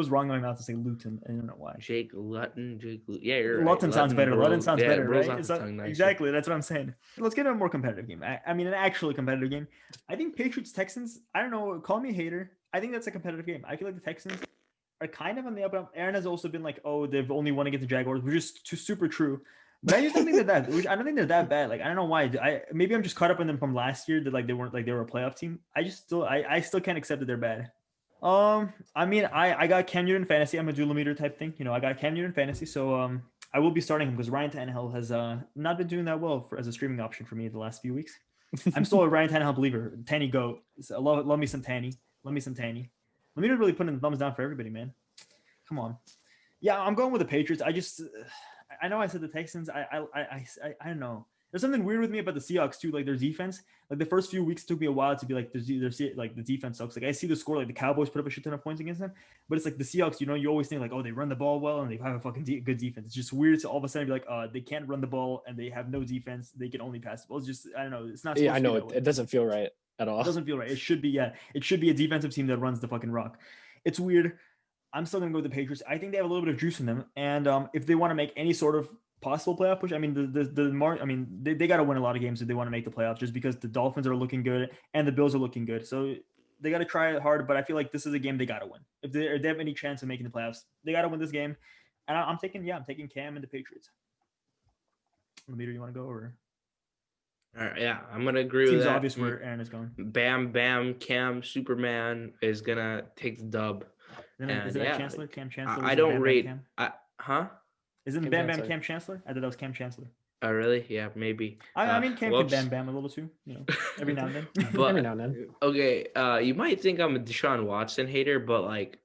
wrong in my mouth to say Luton. I don't know why. Jake Luton. Yeah, you're right. Luton sounds better. Luton sounds better, rolls right? off It's the not- tongue nicer. exactly. That's what I'm saying. Let's get a more competitive game. I mean, an actually competitive game. I think Patriots Texans. I don't know. Call me a hater. I think that's a competitive game. I feel like the Texans are kind of on the up and up. Aaron has also been like, oh, they've only won against the Jaguars, which is super true. But I just don't think I don't think they're that bad. Like I don't know why. Maybe I'm just caught up in them from last year that like they weren't like they were a playoff team. I still can't accept that they're bad. I mean I got Cam Newton fantasy. I'm a dual meter type thing. I got Cam Newton fantasy, so I will be starting him because Ryan Tannehill has not been doing that well as a streaming option for me the last few weeks. I'm still a Ryan Tannehill believer. Tanny goat. So love me some Tanny. Love me some Tanny. Lemeter really putting the thumbs down for everybody, man. Come on. Yeah, I'm going with the Patriots. I know I said the Texans. I don't know. There's something weird with me about the Seahawks too. Like their defense. Like the first few weeks took me a while to be like, like the defense sucks. Like I see the score. Like the Cowboys put up a shit ton of points against them, but it's like the Seahawks. You always think like, oh, they run the ball well and they have a fucking good defense. It's just weird to all of a sudden be like, they can't run the ball and they have no defense. They can only pass the ball. It's just I don't know. It's not. Yeah, I know it doesn't feel right at all. It doesn't feel right. It should be It should be a defensive team that runs the fucking rock. It's weird. I'm still gonna go with the Patriots. I think they have a little bit of juice in them, and if they want to make any sort of possible playoff push, I mean, they got to win a lot of games if they want to make the playoffs, just because the Dolphins are looking good and the Bills are looking good. So they got to try it hard, but I feel like this is a game they got to win. If they have any chance of making the playoffs, they got to win this game. And I'm taking Cam and the Patriots. Lemeter, you want to go or? All right, yeah, I'm gonna agree with Seems that. obvious where Aaron is going. Bam, Cam, Superman is gonna take the dub. Is it Chancellor? Cam Chancellor? I don't rate. Huh? Isn't Cam Bam Chancellor. Cam Chancellor? I thought that was Cam Chancellor. Oh, really? Yeah, maybe. I mean, Cam can Bam a little too, every now and then. But Every now and then. okay, you might think I'm a Deshaun Watson hater, but like,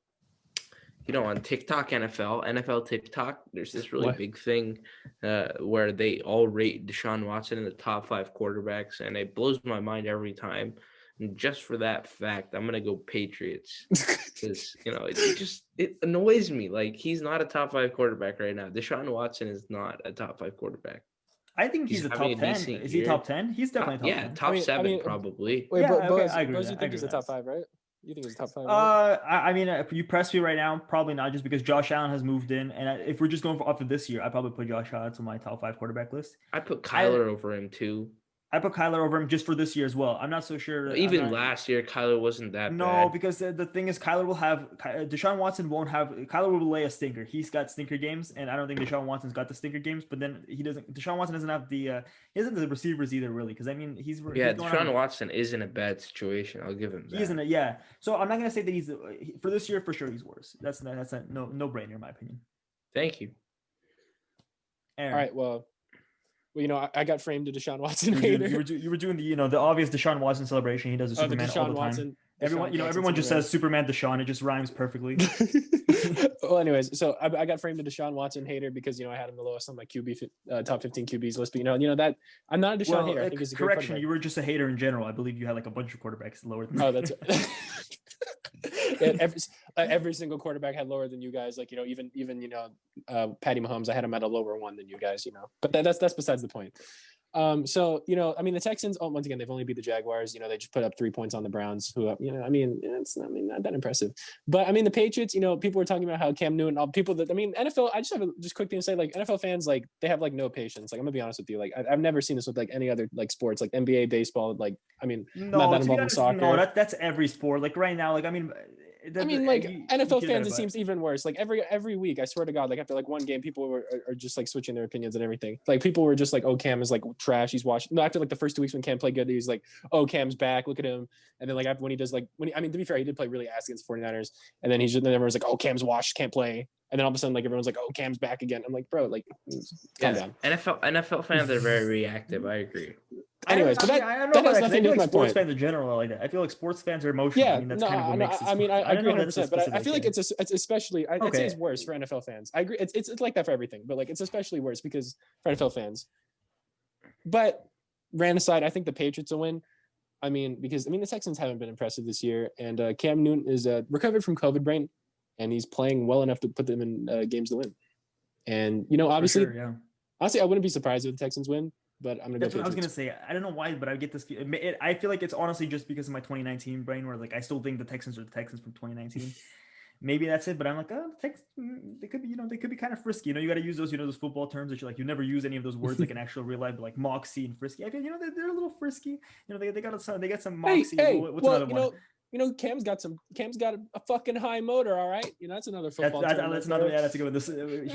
on TikTok, NFL TikTok, there's this really big thing where they all rate Deshaun Watson in the top 5 quarterbacks, and it blows my mind every time. And just for that fact, I'm gonna go Patriots because it annoys me. Like he's not a top 5 quarterback right now. Deshaun Watson is not a top 5 quarterback. I think he's a top 10. Is he top 10? He's definitely top 10. Top 7 probably. Wait, Yeah, but okay, Buzz, I agree Buzz, with you that. think he's a top 5, right? You think he's a top 5? Right? I mean, if you press me right now, probably not, just because Josh Allen has moved in, and if we're just going off of this year, I probably put Josh Allen to my top 5 quarterback list. I put Kyler over him too. I put Kyler over him just for this year as well. I'm not so sure. Even last year, Kyler wasn't that bad. No, because the thing is, Deshaun Watson won't have. Kyler will lay a stinker. He's got stinker games, and I don't think Deshaun Watson's got the stinker games. But then Deshaun Watson doesn't have he doesn't have the receivers either, really. Because I mean, Deshaun Watson is in a bad situation. I'll give him that. He isn't it? Yeah. So I'm not gonna say that he's for this year for sure. He's worse. That's a no brainer in my opinion. Thank you. Aaron. All right. Well, I got framed a Deshaun Watson. You were doing the obvious Deshaun Watson celebration. He does a Superman all the time. Watson, everyone just says Superman Deshaun. It just rhymes perfectly. Well, anyways, so I got framed a Deshaun Watson hater because I had him the lowest on my QB top 15 QBs list. But that I'm not a Deshaun hater. I think he's a great correction. You were just a hater in general. I believe you had like a bunch of quarterbacks lower than. Oh, that's. Every single quarterback had lower than you guys. Like even Patty Mahomes, I had him at a lower one than you guys. But that's besides the point. So I mean the Texans. Oh, once again, they've only beat the Jaguars. They just put up 3 points on the Browns. Who I mean it's not that impressive. But I mean the Patriots. People were talking about how Cam Newton. All people that NFL. I just have a quick thing to say. Like NFL fans, like they have like no patience. Like I'm gonna be honest with you. Like I've never seen this with like any other like sports, like NBA, baseball. Like I mean, no, not that involved in soccer. No, that's every sport. Like right now, like I mean. I mean, like NFL fans, it seems even worse. Like every week, I swear to God, like after like one game, people are just like switching their opinions and everything. Like people were just like, "Oh, Cam is like trash. He's washed." No, after like the first 2 weeks when Cam played good, he's like, "Oh, Cam's back. Look at him." And then like after when he does like I mean, to be fair, he did play really ass against 49ers. And then then everyone's like, "Oh, Cam's washed. Can't play." And then all of a sudden, like everyone's like, "Oh, Cam's back again." I'm like, bro, like, calm down. NFL fans are very reactive. I agree. Anyways, but I don't know that has nothing to do with my sports point. fans in general are like that. I feel like sports fans are emotional. Yeah, I mean, that's kind of what makes it. I mean, I agree 100%, but I feel like it's it's especially, I'd say it's worse for NFL fans. I agree. It's like that for everything, but like it's especially worse because for NFL fans. But rant aside, I think the Patriots will win. I mean, because the Texans haven't been impressive this year, and Cam Newton is recovered from COVID brain, and he's playing well enough to put them in games to win. And obviously, honestly, I wouldn't be surprised if the Texans win. But I'm gonna That's go what I was Patriots. gonna say. I don't know why, but I get this. I feel like it's honestly just because of my 2019 brain, where like I still think the Texans are the Texans from 2019. Maybe that's it. But I'm like, oh, the Texans, they could be, they could be kind of frisky. You got to use those, those football terms that you never use any of those words like in actual real life, but like moxie and frisky. I feel, they're a little frisky. They got some moxie. Hey, what's another one? Cam's got a fucking high motor, all right. That's another football term. That's another. Yeah, that's a good one.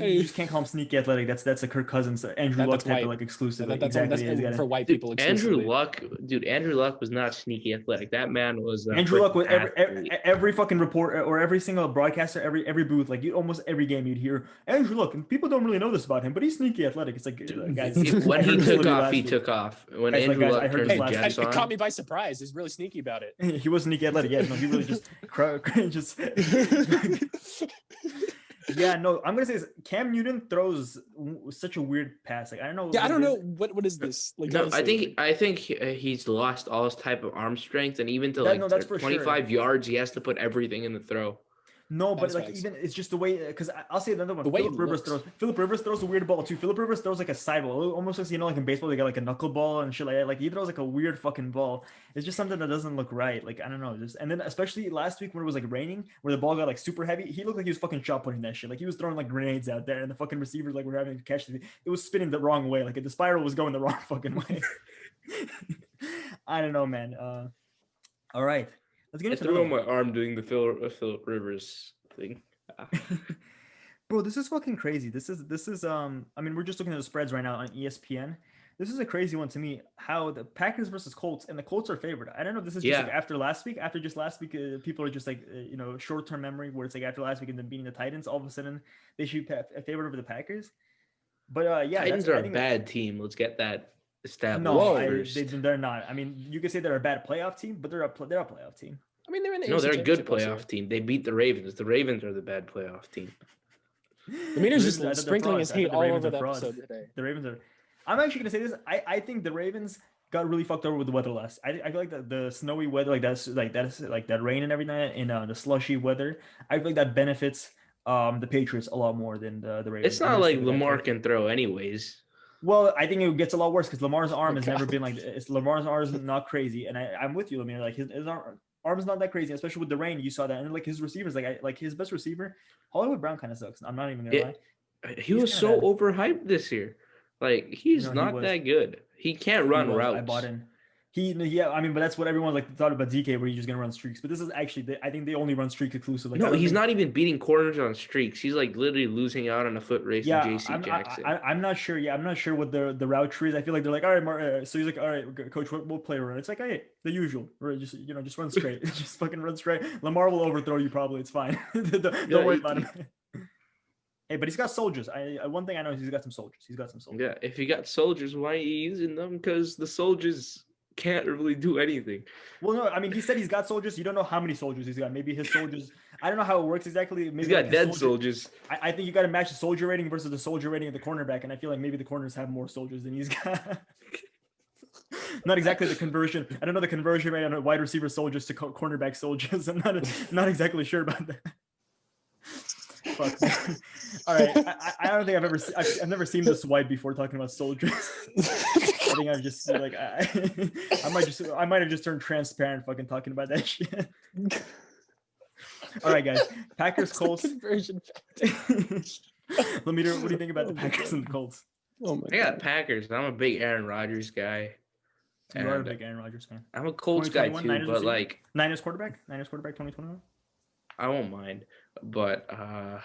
You just can't call him sneaky athletic. That's a Kirk Cousins, Andrew Luck type of like exclusive. That's for white people. Andrew Luck was not sneaky athletic. That man was. Andrew Luck with every fucking report or every single broadcaster, every booth, like almost every game you'd hear Andrew Luck, and people don't really know this about him, but he's sneaky athletic. It's like, guys, when he took off, he took off. When Andrew Luck turned the Jets on, it caught me by surprise. He's really sneaky about it. He was sneaky athletic. Yeah, no, he really just yeah, no, I'm gonna say this. Cam Newton throws such a weird pass. Like I don't know. Yeah, I don't know what is this. Like, no, I think he's lost all his type of arm strength, and even to that's 25 yards, he has to put everything in the throw. No, but like even it's just the way, because I'll say another one. Philip Rivers throws a weird ball too. Philip Rivers throws like a side ball, almost like like in baseball they got like a knuckleball and shit like that. Like he throws like a weird fucking ball. It's just something that doesn't look right. Like I don't know. And then especially last week when it was like raining, where the ball got like super heavy, he looked like he was fucking shot putting that shit. Like he was throwing like grenades out there, and the fucking receivers like were having to catch it. It was spinning the wrong way. Like the spiral was going the wrong fucking way. I don't know, man. All right, let's get into. I threw on my arm doing the Philip Rivers thing. Bro, this is fucking crazy. This is I mean, we're just looking at the spreads right now on ESPN. This is a crazy one to me, how the Packers versus Colts, and the Colts are favored. I don't know if this is just like after last week, people are just like short-term memory, where it's like after last week and then beating the Titans, all of a sudden they should be favored over the Packers. But Titans are a bad team. Let's get that established. No, they're not. I mean, you could say they're a bad playoff team, but they're a playoff team. I mean, they're in the they're a good playoff team. They beat the Ravens. The Ravens are the bad playoff team. The meter's just sprinkling his hate all over the episode today. The Ravens are. I'm actually gonna say this. I think the Ravens got really fucked over with the weather last. I feel like the snowy weather, like that rain and everything, and the slushy weather. I feel like that benefits the Patriots a lot more than the Ravens. It's not like Lamar can throw anyways. Well, I think it gets a lot worse because Lamar's arm has never been like this. Lamar's arm is not crazy, and I'm with you, Lamir. Like his arm's not that crazy, especially with the rain. You saw that, and like his receivers, like his best receiver, Hollywood Brown, kind of sucks. I'm not even gonna lie. He was so overhyped this year. Like he's not that good. He can't run routes. I bought in. I mean, but that's what everyone like thought about DK, where he's just gonna run streaks. But this is actually, I think they only run streak exclusive. Like, no, he's not even beating corners on streaks. He's like literally losing out on a foot race to JC Jackson. I'm not sure. Yeah, I'm not sure what the route tree is. I feel like they're like, all right, so he's like, all right, coach, what play run? It's like, hey, the usual. Right, just run straight. Just fucking run straight. Lamar will overthrow you probably. It's fine. Don't worry about him. Hey, but he's got soldiers. One thing I know is he's got some soldiers. Yeah, if you got soldiers, why are you using them? Because the soldiers can't really do anything. Well, no, I mean, he said he's got soldiers. You don't know how many soldiers he's got. Maybe his soldiers. I don't know how it works exactly. Maybe he's got dead soldiers. I think you got to match the soldier rating versus the soldier rating of the cornerback, and I feel like maybe the corners have more soldiers than he's got. Not exactly the conversion. I don't know the conversion rate on a wide receiver soldiers to cornerback soldiers. I'm not exactly sure about that. Fuck. All right, I don't think I've never seen this white before talking about soldiers. I think I've just like I might have just turned transparent fucking talking about that shit. All right, guys. Packers Colts. Conversion Lemire, what do you think about the Packers and the Colts? Oh my! I got Packers. I'm a big Aaron Rodgers guy. You are a big Aaron Rodgers fan. I'm a Colts guy too, but like Niners quarterback 2021. I won't mind. But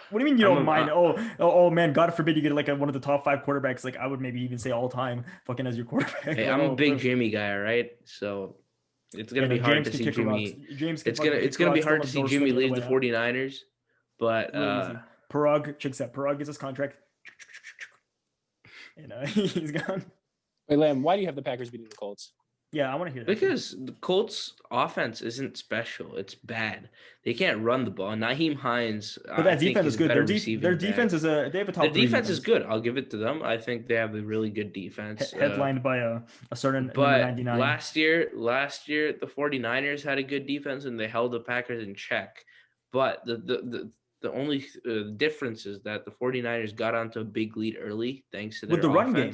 what do you mean you don't mind? Oh man, God forbid you get like one of the top 5 quarterbacks. Like I would maybe even say all time, fucking as your quarterback. Hey, I'm a big Jimmy guy, right? So it's gonna be hard to see Jimmy. It's gonna be hard to see Jimmy leave the 49ers. But Parag checks out. Parag gets his contract. He's gone. Wait, Lamb, why do you have the Packers beating the Colts? Yeah, I want to hear that. Because the Colts offense isn't special. It's bad. They can't run the ball. Nyheim Hines, but that defense is good. Their defense is they have a top. The defense is good. I'll give it to them. I think they have a really good defense. Headlined by a certain but 99. Last year, the 49ers had a good defense and they held the Packers in check. But the only difference is that the 49ers got onto a big lead early thanks to their run game.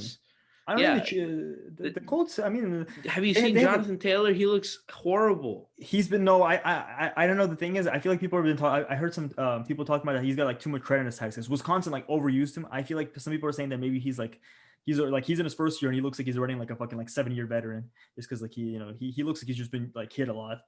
I don't think the Colts. I mean, have you seen Jonathan Taylor? He looks horrible. He's been I don't know. The thing is, I feel like people have been talking. I heard some people talking about that he's got like too much credit in his taxes. Wisconsin like overused him. I feel like some people are saying that maybe he's in his first year and he looks like he's running like a fucking like 7-year veteran just because like he looks like he's just been like hit a lot.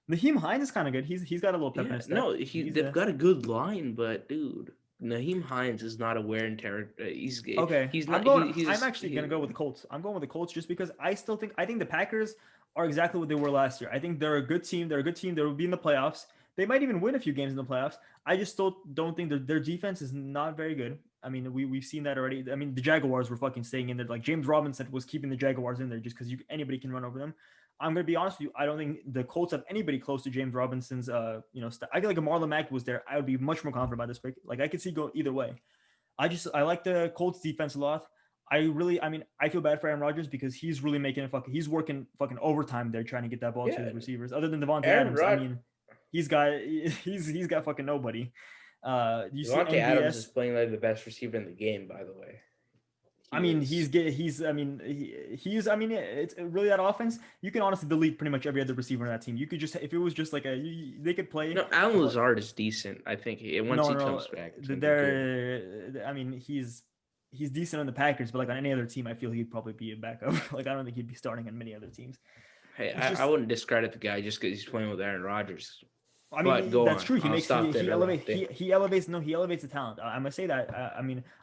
Nyheim Hines is kind of good. He's got a little pep in his step. No, they've got a good line, but dude. Nyheim Hines is not a wear and tear. He's okay. He's not. I'm actually gonna go with the Colts. I'm going with the Colts just because I think the Packers are exactly what they were last year. I think they're a good team. They will be in the playoffs. They might even win a few games in the playoffs. I just still don't think their defense is not very good. I mean, we've seen that already. I mean, the Jaguars were fucking staying in there. Like James Robinson was keeping the Jaguars in there just because anybody can run over them. I'm going to be honest with you. I don't think the Colts have anybody close to James Robinson's, I feel like if Marlon Mack was there, I would be much more confident about this pick. Like I could see go either way. I like the Colts defense a lot. I feel bad for Aaron Rodgers because he's really he's working fucking overtime there trying to get that ball to his receivers. Other than Devontae Adams, he's got fucking nobody. Devontae Adams is playing like the best receiver in the game, by the way. It's really that offense. You can honestly delete pretty much every other receiver on that team. You could just, if it was just like they could play. No, Alan Lazard is decent. I think once he comes back. He's decent on the Packers, but like on any other team, I feel he'd probably be a backup. Like I don't think he'd be starting on many other teams. Hey, I wouldn't discredit the guy just because he's playing with Aaron Rodgers. I mean, that's true. He elevates the talent. I must say that.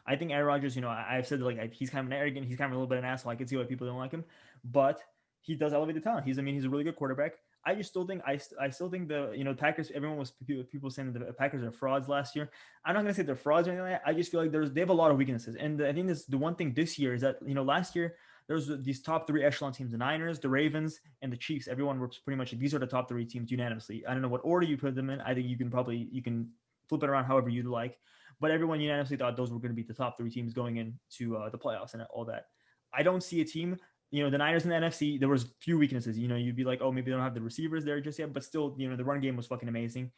I think Aaron Rodgers, I've said that like he's kind of arrogant. He's kind of a little bit of an asshole. I can see why people don't like him, but he does elevate the talent. He's a really good quarterback. I still think the Packers. Everyone was people saying that the Packers are frauds last year. I'm not gonna say they're frauds or anything like that. I just feel like they have a lot of weaknesses, and I think the one thing this year is that last year there's these top 3 echelon teams: the Niners, the Ravens, and the Chiefs. Everyone was pretty much these are the top 3 teams unanimously. I don't know what order you put them in. I think you can flip it around however you'd like, but everyone unanimously thought those were going to be the top 3 teams going into the playoffs and all that. I don't see a team. The Niners in the NFC, there was few weaknesses. You'd be like, oh, maybe they don't have the receivers there just yet, but still, the run game was fucking amazing.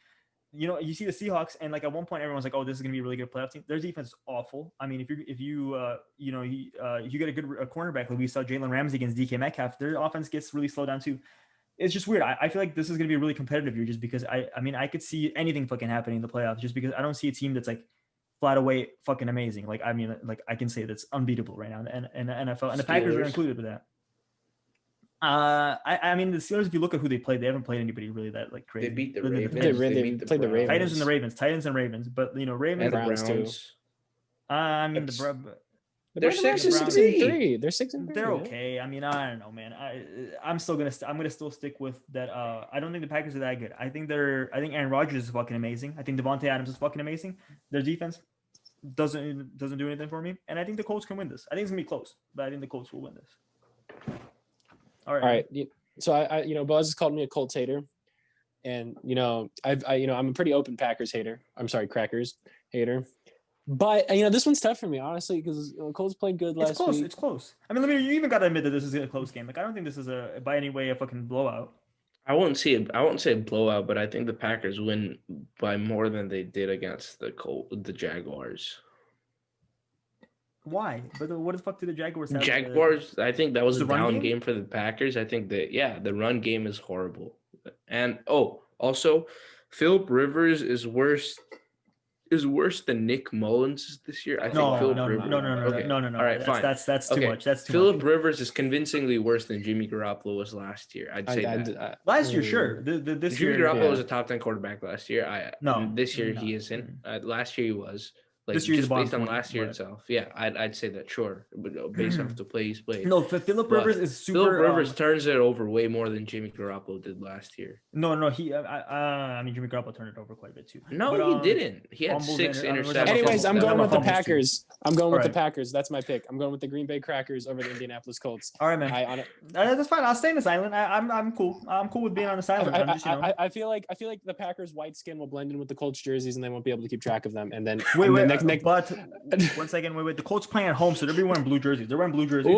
You see the Seahawks, and like at one point, everyone's like, "Oh, this is gonna be a really good playoff team." Their defense is awful. I mean, if you get a good cornerback, like we saw Jalen Ramsey against DK Metcalf, their offense gets really slowed down too. It's just weird. I feel like this is gonna be a really competitive year, just because I could see anything fucking happening in the playoffs, just because I don't see a team that's like flat away fucking amazing. Like I can say that's unbeatable right now in the NFL, and the Packers are included with that. The Steelers, if you look at who they played, they haven't played anybody really that like crazy. They beat the Ravens. They played the Ravens. Titans and Ravens. But Ravens and the Browns too. They're 6-3. They're 6-3. They're okay. I don't know, man. I'm gonna still stick with that. I don't think the Packers are that good. I think Aaron Rodgers is fucking amazing. I think Devontae Adams is fucking amazing. Their defense doesn't do anything for me, and I think the Colts can win this. I think it's gonna be close, but I think the Colts will win this. All right. So I Buzz has called me a Colts hater, and I'm a pretty open Packers hater. I'm sorry, Crackers hater. But this one's tough for me, honestly, because Colts played good last week. It's close. You even got to admit that this is a close game. Like I don't think this is by any way a fucking blowout. I won't say a blowout, but I think the Packers win by more than they did against the Jaguars. Why? But what the fuck did the Jaguars have? Jaguars, I think that was a down game for the Packers. I think that, the run game is horrible. And, also, Phillip Rivers is worse is worse than Nick Mullins this year. I think Philip Rivers. No. Okay. No. All right, fine. That's too much. That's too Philip much. Rivers is convincingly worse than Jimmy Garoppolo was last year. I'd say that. Last year, sure. This Jimmy year, Garoppolo was a top 10 quarterback last year. This year no. he isn't. Last year he was. Like, this year just based on 20, last year itself. Yeah, I'd say that, sure. But based off the play he's played. No, Philip Rivers is super. Philip Rivers turns it over way more than Jimmy Garoppolo did last year. No, I mean, Jimmy Garoppolo turned it over quite a bit too. No, but, he didn't. He had 6 interceptions. Anyways, I'm going with the Packers. I'm going with the Packers. That's my pick. I'm going with the Green Bay Crackers over the Indianapolis Colts. All right, man. That's fine. I'll stay in this island. I'm cool. I'm cool with being on this island. I feel like the Packers' white skin will blend in with the Colts jerseys, and they won't be able to keep track of them. And then but 1 second. Wait. The Colts playing at home, so they'll be wearing blue jerseys. They're wearing blue jerseys.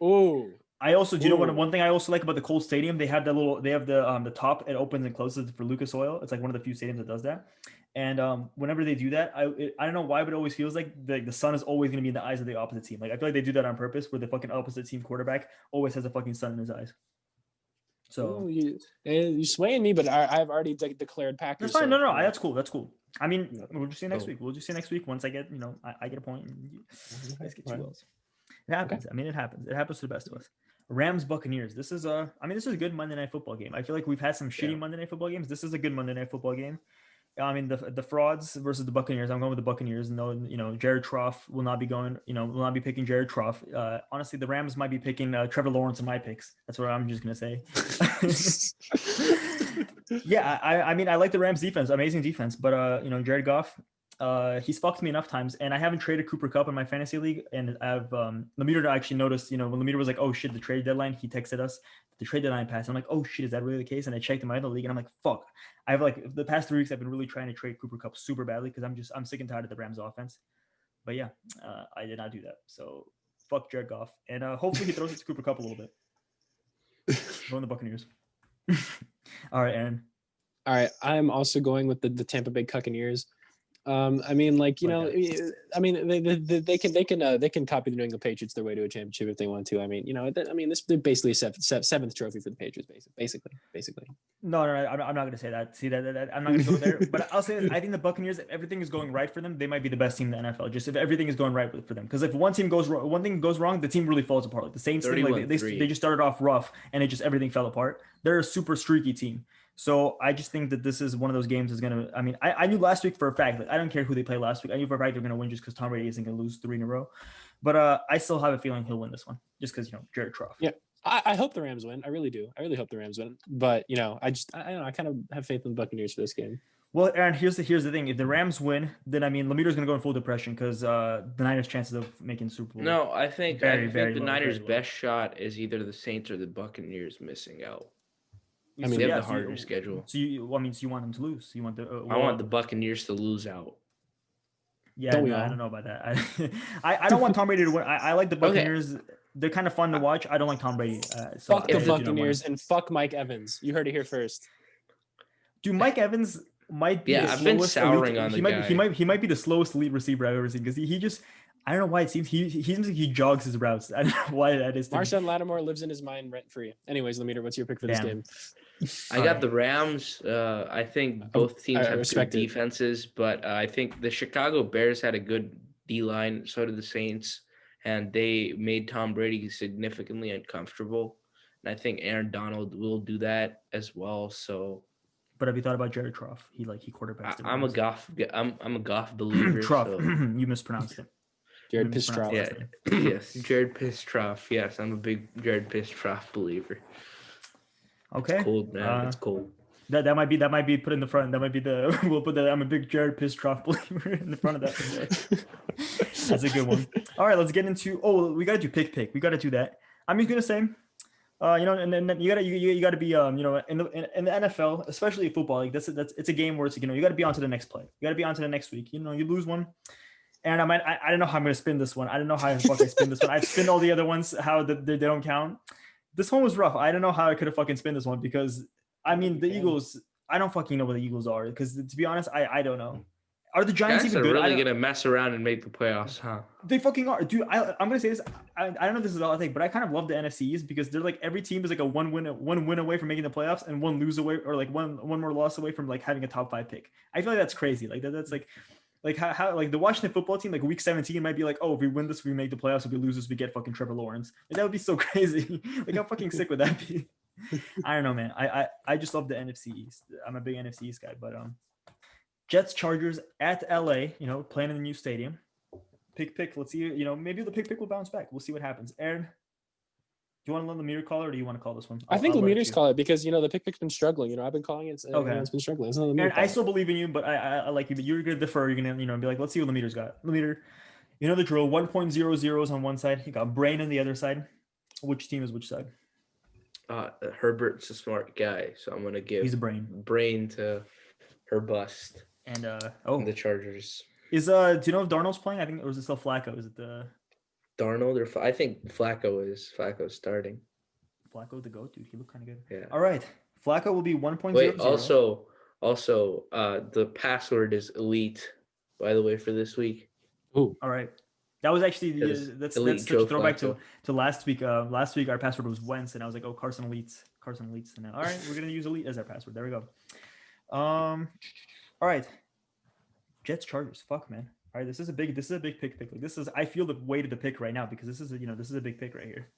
Oh. I also, do you know what? One thing I also like about the Colts stadium, they have the top. It opens and closes for Lucas Oil. It's like one of the few stadiums that does that. And whenever they do that, I don't know why, but it always feels like the sun is always going to be in the eyes of the opposite team. Like I feel like they do that on purpose, where the fucking opposite team quarterback always has a fucking sun in his eyes. So you're swaying me, but I've already declared Packers. That's fine. No, that's cool. That's cool. I mean, we'll just see next week. Once I get, I get a point. And you guys get 2 L's. It happens. Okay. I mean, it happens. It happens to the best of us. Rams Buccaneers. This is a good Monday Night Football game. I feel like we've had some shitty Monday Night Football games. This is a good Monday Night Football game. I mean, the frauds versus the Buccaneers. I'm going with the Buccaneers. No, Jared Trough will not be picking Jared Trough. Honestly, the Rams might be picking Trevor Lawrence in my picks. That's what I'm just gonna say. Yeah, I mean, I like the Rams defense, amazing defense, but Jared Goff, he's fucked me enough times, and I haven't traded Cooper Kupp in my fantasy league, and I've Lemire actually noticed, when Lemire was like, oh shit, the trade deadline, he texted us the trade deadline passed. I'm like, oh shit, is that really the case? And I checked in my other league, and I'm like, fuck. I have like the past 3 weeks, I've been really trying to trade Cooper Kupp super badly because I'm sick and tired of the Rams offense. But yeah, I did not do that. So fuck Jared Goff, and hopefully he throws it to Cooper Kupp a little bit. Going the Buccaneers. All right, Aaron. All right, I'm also going with the Tampa Bay Buccaneers. I mean, like, I mean, they can copy the New England Patriots their way to a championship if they want to. I mean, this they're basically a seventh trophy for the Patriots, basically. No, I'm not going to say that. See that I'm not going to go there. But I'll say this, I think the Buccaneers, if everything is going right for them, they might be the best team in the NFL. Just if everything is going right for them, because if one thing goes wrong, the team really falls apart. Like the Saints thing, like they just started off rough and everything fell apart. They're a super streaky team. So I just think that this is one of those games is going to, I mean, I knew last week for a fact, like I don't care who they play last week. I knew for a fact they're going to win just because Tom Brady isn't going to lose 3 in a row. But I still have a feeling he'll win this one just because, Jared Goff. Yeah. I hope the Rams win. I really do. I really hope the Rams win. But, I don't know. I kind of have faith in the Buccaneers for this game. Well, Aaron, here's the thing. If the Rams win, then, I mean, Lemire's going to go in full depression because the Niners' chances of making Super Bowl. No, I think the Niners' best shot is either the Saints or the Buccaneers missing out. I mean, they have the harder schedule. So you want them to lose? You want I want the Buccaneers to lose out. Yeah, I don't know about that. I don't want Tom Brady to win. I like the Buccaneers. Okay. They're kind of fun to watch. I don't like Tom Brady. Fuck the Buccaneers and fuck Mike Evans. You heard it here first. Dude, Mike Evans might be. Yeah, I've been souring on the guy. He might be the slowest elite receiver I've ever seen because he just. I don't know why it seems he seems like he jogs his routes. I don't know why that is. Marshawn Lattimore lives in his mind rent free. Anyways, Lemire, what's your pick for this game? I got the Rams. I think both teams have good defenses, but I think the Chicago Bears had a good D-line. So did the Saints, and they made Tom Brady significantly uncomfortable. And I think Aaron Donald will do that as well. So, but have you thought about Jared Trough? He quarterbacks. I'm a Goff believer. Trough. So. You mispronounced it. Jared Pistroff. Yeah. Yes, Jared Pistroff. Yes, I'm a big Jared Pistroff believer. Okay. It's cold, man. It's cold. That might be put in the front. That might be we'll put that. I'm a big Jared Pistroff believer in the front of that. That's a good one. All right, let's get into. Oh, we gotta do pick. We gotta do that. I'm just gonna say, and then you gotta be, in the NFL, especially football. Like it's a game where it's you gotta be on to the next play. You gotta be on to the next week. You lose one. And I don't know how I'm gonna spin this one. I don't know how I fucking spin this one. I've spinned all the other ones how they don't count. This one was rough. I don't know how I could have fucking spin this one because I mean the Eagles. I don't fucking know what the Eagles are because to be honest, I don't know. Are the Giants even good? Really gonna mess around and make the playoffs, huh? They fucking are, dude. I'm gonna say this. I don't know if this is all I think, but I kind of love the NFCs because they're like every team is like a one win away from making the playoffs and one lose away or like one more loss away from like having a top 5 pick. I feel like that's crazy. Like that's like how like the Washington football team like week 17 might be like, oh, if we win this we make the playoffs, if we lose this we get fucking Trevor Lawrence. Like, that would be so crazy. Like how fucking sick would that be? I don't know, man. I just love the NFC East. I'm a big NFC East guy, but Jets Chargers at LA, playing in the new stadium. Pick. Let's see. Maybe the pick will bounce back. We'll see what happens. Aaron, do you want to let Lemire call it, or do you want to call this one? I think Lemire's call it because the pick's been struggling. I've been calling it. Okay. It's been struggling. It's not Aaron, I still believe in you, but I like you. But you're gonna defer. You're gonna be like, let's see what Lemire's got. Lemire, the drill. 1.00 is on one side. You got Brain on the other side. Which team is which side? Herbert's a smart guy, so I'm gonna give. He's a brain to her bust. And the Chargers. Do you know if Darnold's playing? I think, or is it still Flacco? Is it the Darnold or I think Flacco's starting. Flacco the GOAT, dude. He looked kind of good. Yeah. All right. Flacco will be 1.00. Wait, also the password is elite, by the way, for this week. Ooh. All right. That was actually that's such a throwback to last week. Last week our password was Wentz, and I was like, oh, Carson Elites. And now, all right, we're gonna use elite as our password. There we go. All right. Jets Chargers. Fuck, man. All right, this is a big pick. Like I feel the weight of the pick right now because this is a big pick right here.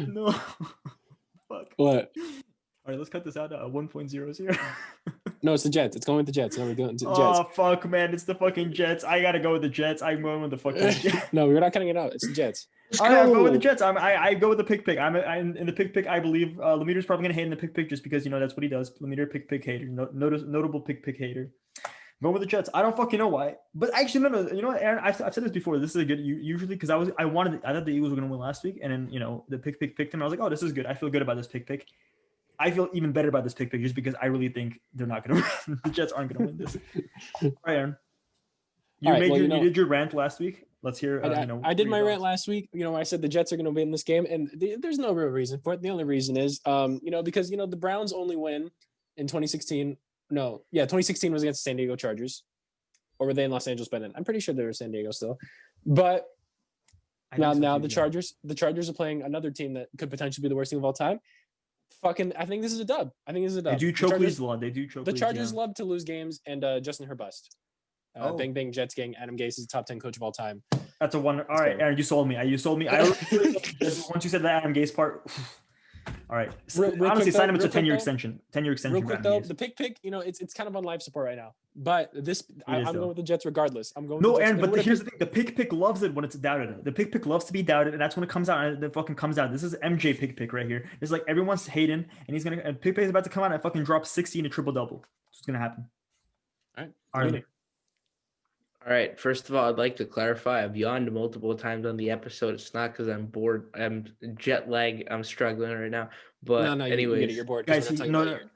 No. Fuck. What? All right, let's cut this out at 1.00. No, it's the Jets. It's going with the Jets. No, we're going to the Jets. Oh, fuck, man. It's the fucking Jets. I got to go with the Jets. I'm going with the fucking Jets. No, we're not cutting it out. It's the Jets. All right, I'll go with the Jets. I go with the pick. I'm in the pick. I believe Lemire's probably going to hate in the pick just because, that's what he does. Lemire pick hater. Notable pick hater. Go with the Jets. I don't fucking know why. But actually, no. You know what, Aaron? I've said this before. This is a good usually because I thought the Eagles were going to win last week. And then, the pick picked him. I was like, oh, this is good. I feel good about this pick. I feel even better about this pick just because I really think they're not going to win. The Jets aren't going to win this. All right, Aaron. You did your rant last week. Let's hear. I did my rant last week. I said the Jets are going to win this game, and there's no real reason for it. The only reason is, because the Browns only win in 2016. No, yeah, 2016 was against the San Diego Chargers, or were they in Los Angeles by then? I'm pretty sure they were San Diego still, but now the Chargers are playing another team that could potentially be the worst team of all time. I think this is a dub. They do choke leads a lot. The Chargers love to lose games, and Justin Herbust. Bang bang Jets gang. Adam Gase is the top 10 coach of all time. That's a wonder. All right, Aaron, you sold me. I once you said the Adam Gase part. All right. Honestly, sign him to a 10-year extension. 10-year extension. Real quick though, the pick, it's kind of on life support right now. But I'm going with the Jets regardless. I'm going. No, Aaron, but here's the thing: the pick loves it when it's doubted. The pick loves to be doubted, and that's when it comes out. And it fucking comes out. This is MJ pick right here. It's like everyone's hating, and pick is about to come out and fucking drop 60 in a triple double. That's what's gonna happen. All right. All right. First of all, I'd like to clarify. I've yawned multiple times on the episode. It's not because I'm bored. I'm jet lag. I'm struggling right now. But anyways, you're bored. Guys,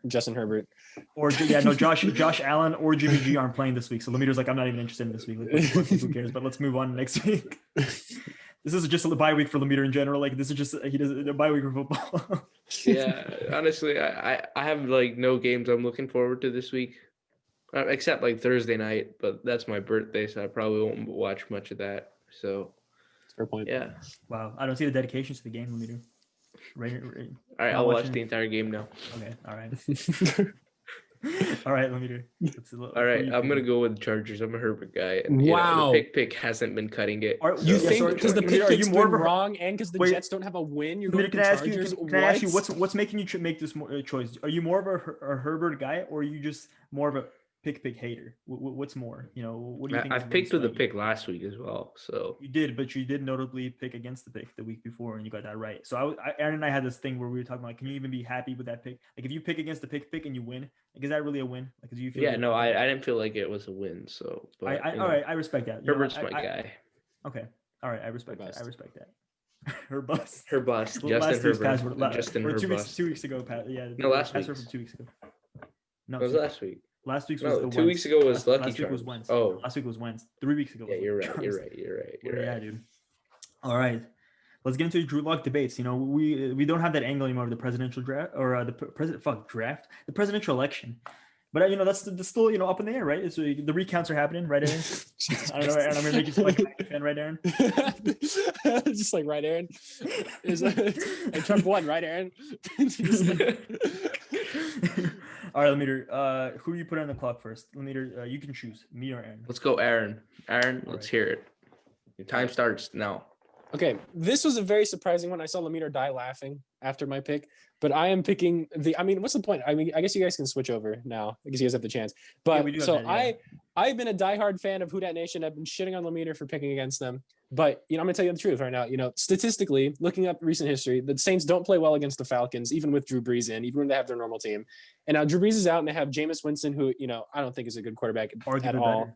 Justin Herbert, Josh Allen or Jimmy G aren't playing this week. So Lemire's like, I'm not even interested in this week. Like, who cares? But let's move on next week. This is just a bye week for Lemire in general. Like this is just he does a bye week for football. Yeah, honestly, I have like no games I'm looking forward to this week. Except like Thursday night, but that's my birthday, so I probably won't watch much of that. So, fair point. Yeah. Wow, I don't see the dedication to the game. Let me do. Right. All right, I'll watch the entire game now. Okay. All right. All right. Let me do. All right, I'm gonna go with the Chargers. I'm a Herbert guy. And, wow. The pick hasn't been cutting it. You think because the pick's been wrong and because the Jets don't have a win, you're going to the Chargers? Can I ask you what's making you make this choice? Are you more of a Herbert guy, or are you just more of a pick hater? What's more? What do you think? I've picked with the pick last week as well. So you did, but you did notably pick against the pick the week before, and you got that right. So Aaron and I had this thing where we were talking about, can you even be happy with that pick? Like if you pick against the pick and you win, like is that really a win? Like, do you feel? Yeah, no, I didn't feel like it was a win. So, but, all right, I respect that. Herbert's my guy. Okay, all right, I respect that. Her bust. Justin Herbert. Justin Herbert. 2 weeks ago, Pat. Yeah. No, last week. From 2 weeks ago. No, it was last week. Last week's was 2 weeks ago was Lucky Charms. Last week was Wentz. Oh, last week was Wentz. 3 weeks ago. Yeah, you're right. Yeah, dude. All right. let's get into Drew Lock debates. You know, we don't have that angle anymore of the presidential draft or the presidential election. But you know, that's still, you know, up in the air, right? So the recounts are happening, right, Aaron? I don't know, Aaron. I'm gonna make you feel like a fan, right, Aaron? Just like, right, Aaron. And Trump won, right, Aaron? All right, Lemeter. Who do you put on the clock first? Lemeter, you can choose me or Aaron. Let's go, Aaron. Aaron, let's hear it. Your time starts now. Okay, this was a very surprising one. I saw Lemeter die laughing after my pick, but I am picking I mean, what's the point? I mean, I guess you guys can switch over now. I guess you guys have the chance. But yeah, so I've been a diehard fan of Who Dat Nation. I've been shitting on Lemeter for picking against them. But, you know, I'm going to tell you the truth right now. You know, statistically, looking up recent history, the Saints don't play well against the Falcons, even with Drew Brees in, even when they have their normal team. And now Drew Brees is out, and they have Jameis Winston, who, you know, I don't think is a good quarterback at all. Better.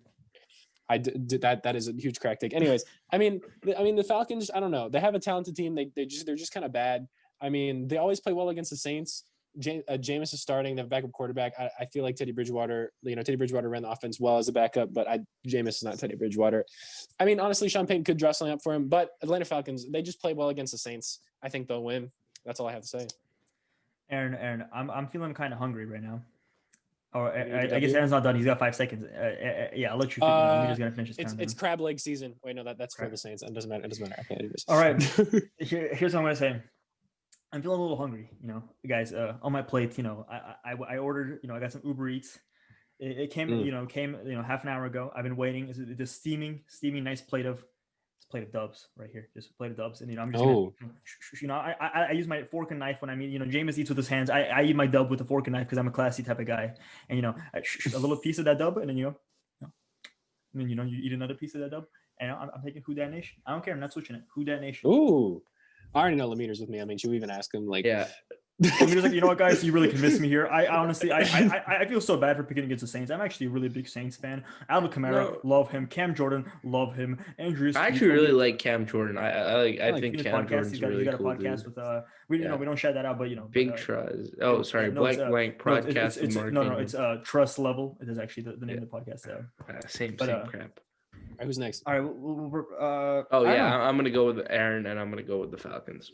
I did that. That is a huge crack take. Anyways, I mean, the Falcons, I don't know. They have a talented team. They're just kind of bad. I mean, they always play well against the Saints. Jameis is starting. They have a backup quarterback. I feel like Teddy Bridgewater ran the offense well as a backup, but Jameis is not Teddy Bridgewater. I mean, honestly, Sean Payton could draw something up for him, but Atlanta Falcons, they just play well against the Saints. I think they'll win. That's all I have to say. Aaron, I'm feeling kind of hungry right now. Or I guess Aaron's not done. He's got 5 seconds. Yeah, I'll let you. I'm just gonna finish this. It's crab leg season. Wait, no, that's for the Saints. It doesn't matter. I can't do this. All right. Here's what I'm gonna say. I'm feeling a little hungry. You know, guys. On my plate. You know, I ordered. You know, I got some Uber Eats. It came. You know, half an hour ago. I've been waiting. It's this steaming, nice plate of Dubs right here. Just a plate of Dubs, and you know, I'm just gonna, I use my fork and knife when I mean, you know, Jameis eats with his hands. I eat my dub with a fork and knife because I'm a classy type of guy. And you know, a little piece of that dub, and then you eat another piece of that dub. And I'm taking Who Dat Nation. I don't care. I'm not switching it. Who Dat Nation. Ooh, I already know Lemeter's with me. I mean, should we even ask him? Like, yeah. Lemeter's like, you know what, guys, you really convinced me here. I honestly, I feel so bad for picking against the Saints. I'm actually a really big Saints fan. Alvin Kamara, love him. Cam Jordan, love him. Andrew. I actually really like Cam Jordan. I think Cam Jordan's really cool. You got a podcast with we don't shout that out, but you know, Big Trust. Oh, sorry, Blank Podcast. It's Trust Level. It is actually the name of the podcast. Same crap. All right, who's next? All right, I'm gonna go with Aaron, and I'm gonna go with the Falcons.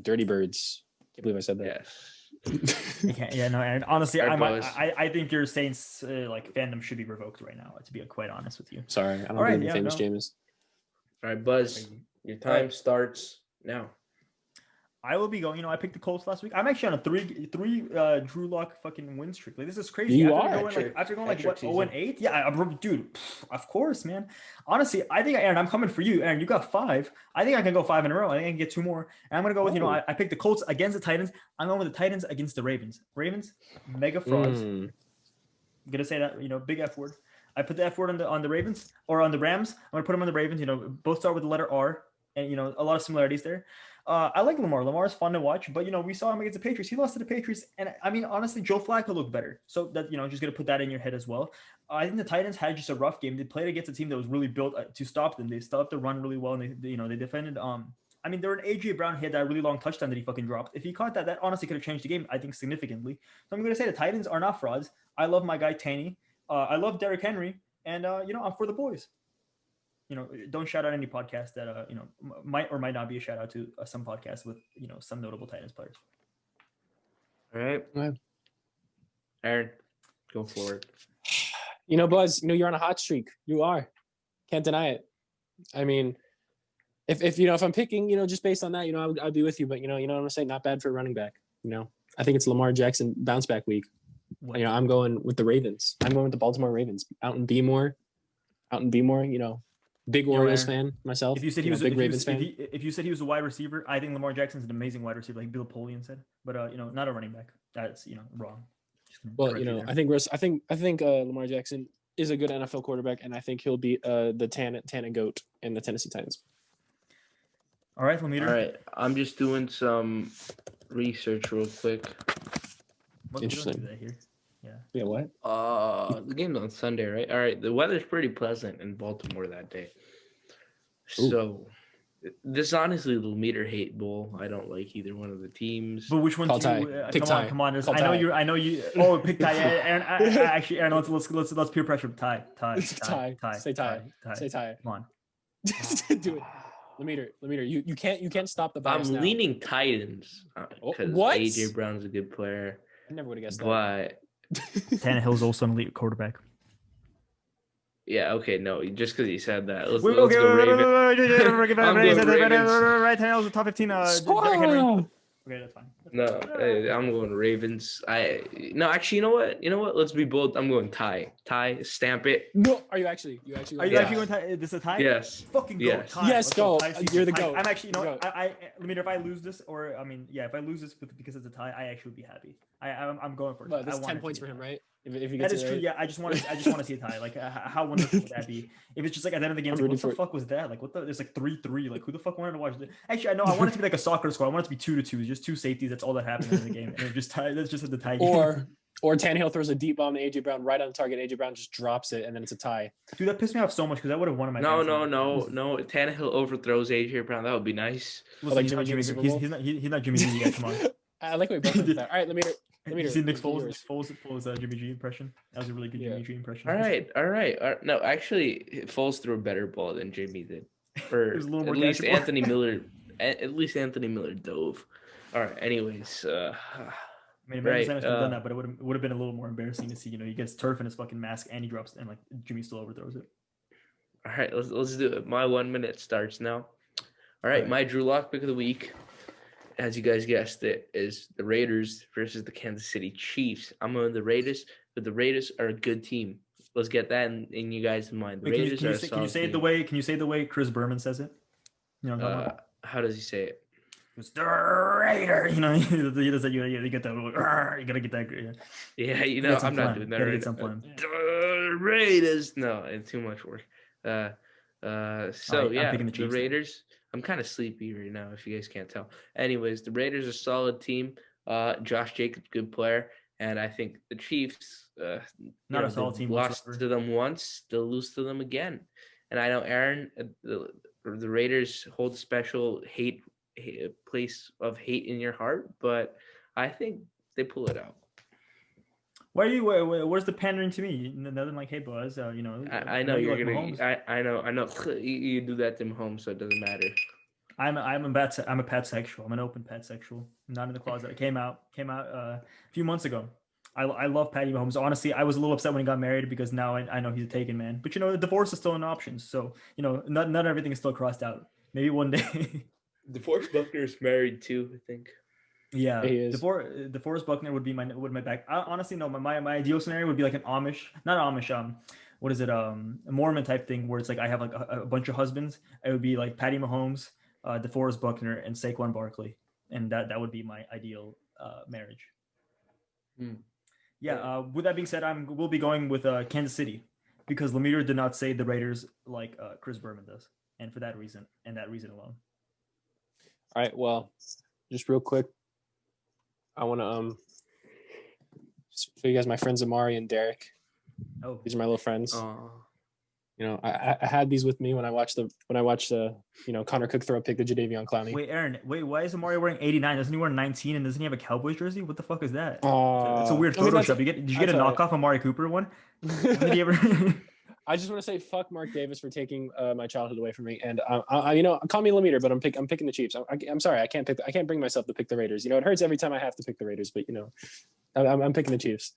Dirty Birds. Can't believe I said that. Yes. Yeah, no, and honestly, I think your Saints like fandom should be revoked right now. To be quite honest with you. Sorry, I don't believe in famous Jameis. All right, Buzz, your time starts now. I will be going. You know, I picked the Colts last week. I'm actually on a three Drew Lock fucking win streak. Like, this is crazy. After going 0-8. Yeah, dude. Of course, man. Honestly, I think Aaron, I'm coming for you. Aaron, you got 5. I think I can go 5 in a row. I think I can get 2 more. And I'm gonna go with I picked the Colts against the Titans. I'm going with the Titans against the Ravens. Ravens, mega frauds. I'm gonna say that, you know, big F word. I put the F word on the Ravens or on the Rams. I'm gonna put them on the Ravens. You know, both start with the letter R, and you know, a lot of similarities there. I like Lamar. Lamar is fun to watch, but you know, we saw him against the Patriots. He lost to the Patriots, and I mean, honestly, Joe Flacco looked better. So that, you know, just gonna put that in your head as well. I think the Titans had just a rough game. They played against a team that was really built to stop them. They stopped the run really well, and they defended. I mean, there were an AJ Brown. He had that really long touchdown that he fucking dropped. If he caught that honestly could have changed the game, I think, significantly. So I'm gonna say the Titans are not frauds. I love my guy Taney. I love Derrick Henry, and you know, I'm for the boys. You know, don't shout out any podcast that you know, might or might not be a shout out to some podcast with, you know, some notable Titans players. All right, Aaron, go for it. You know, Buzz, you know, you're on a hot streak. You are. Can't deny it. I mean, if you know, if I'm picking, you know, just based on that, you know, I'd be with you. But you know what I'm gonna say, not bad for a running back. You know, I think it's Lamar Jackson bounce back week. You know, I'm going with the Ravens. I'm going with the Baltimore Ravens. Out in Beemore, you know. Big Orioles fan myself. If you said he was a big Ravens fan, if you said he was a wide receiver, I think Lamar Jackson's an amazing wide receiver, like Bill Polian said. But you know, not a running back. That's, you know, wrong. Well, you know, I think Lamar Jackson is a good NFL quarterback, and I think he'll be the Tana goat in the Tennessee Titans. All right, Lemeter. All right, I'm just doing some research real quick. Interesting. Yeah. Yeah, what? The game's on Sunday, right? All right, the weather's pretty pleasant in Baltimore that day. Ooh. So this is honestly the Lemeter hate bowl. I don't like either one of the teams. But which one? Come on. I know you. Oh, pick tie. Aaron, let's peer pressure. Tie. Say tie. Come on. Do it. Lemeter, you can't stop the bias I'm now. leaning Titans because what? AJ Brown's a good player. I never would have guessed that. But Tannehill's also an elite quarterback. yeah, okay, no, just because he said that. Let's Wait, go okay, Ravens. I'm going Ravens. Right, Tannehill's the top 15. Derrick Henry. Okay, that's fine. No, I'm going Ravens. Actually, you know what? Let's be bold. I'm going tie. Stamp it. No, are you actually? Are you actually going tie? This is a tie? Yes. Fucking go. Yes. Tie. Yes, go. You're the tie. goat. I'm actually, let me know if I lose this, or if I lose this because it's a tie, I actually would be happy. I'm going for it. But that's 10 points for him, right? If you get that is true. Yeah, I just want to see a tie. Like, how wonderful would that be? If it's just like at the end of the game, like, what the fuck was that? Like, there's like 3-3. Like, who the fuck wanted to watch this? Actually, I know. I want it to be like a soccer score. I want it to be 2-2. Just two safeties. That's all that happened in the game, and it just tie. That's just the tie game. Or Tannehill throws a deep bomb to AJ Brown right on the target. AJ Brown just drops it, and then it's a tie. Dude, that pissed me off so much because I would have won in my. No. Tannehill overthrows AJ Brown. That would be nice. Listen, he's not Jimmy G yet. Come on. I like what we both did that. All right, let me. You see Nick Foles' Jimmy G impression? That was a really good Jimmy G impression. All right. No, actually, Foles threw a better ball than Jimmy did. Or at least Anthony Miller. At least Anthony Miller dove. All right. Anyways, I mean, American Sanders could have done that, but it would have been a little more embarrassing to see. He gets turf in his fucking mask and he drops, and like Jimmy still overthrows it. All right, let's do it. My 1 minute starts now. All right, my Drew Lock pick of the week, as you guys guessed it, is the Raiders versus the Kansas City Chiefs. I'm on the Raiders, but the Raiders are a good team. Let's get that in you guys' mind. The Raiders are a solid team. Can you say it the way Chris Berman says it? How does he say it? It's the Raider. He does that. You get that. You gotta get that. Yeah, I'm not doing that right now. The Raiders. No, it's too much work. The Raiders. I'm kind of sleepy right now, if you guys can't tell. Anyways, the Raiders are a solid team. Josh Jacobs, good player, and I think the Chiefs. Not a solid team. Lost to them once, they'll lose to them again. And I know Aaron, the Raiders hold a special place of hate in your heart, but I think they pull it out. Why are you? Where's the pandering to me? Nothing like, hey, Buzz. I know you're gonna. Mahomes. I know. You do that to Mahomes, so it doesn't matter. I'm a pet sexual. I'm an open pet sexual. I'm not in the closet. I came out a few months ago. I love Patty Mahomes. Honestly, I was a little upset when he got married because now I know he's a taken man. But the divorce is still an option. So not everything is still crossed out. Maybe one day. DeForest Buckner is married too, I think. Yeah, DeForest Buckner would be my back. Honestly, no. My ideal scenario would be like what is it? A Mormon type thing where it's like I have like a bunch of husbands. It would be like Patty Mahomes, DeForest Buckner, and Saquon Barkley, and that would be my ideal marriage. Yeah. With that being said, we'll be going with Kansas City because Lemeter did not say the Raiders like Chris Berman does, and for that reason and that reason alone. All right. Well, just real quick, I want to show you guys my friends Amari and Derek. Oh, these are my little friends. I had these with me when I watched Connor Cook throw a pick to Jadeveon Clowney. Wait, Aaron. Why is Amari wearing 89? Doesn't he wear 19? And doesn't he have a Cowboys jersey? What the fuck is that? It's a weird Photoshop. Did you get a knockoff Amari Cooper one? Did you ever? I just want to say fuck Mark Davis for taking my childhood away from me, and call me Lemeter, but I'm picking the Chiefs. I'm sorry, I can't bring myself to pick the Raiders. It hurts every time I have to pick the Raiders, but I'm picking the Chiefs.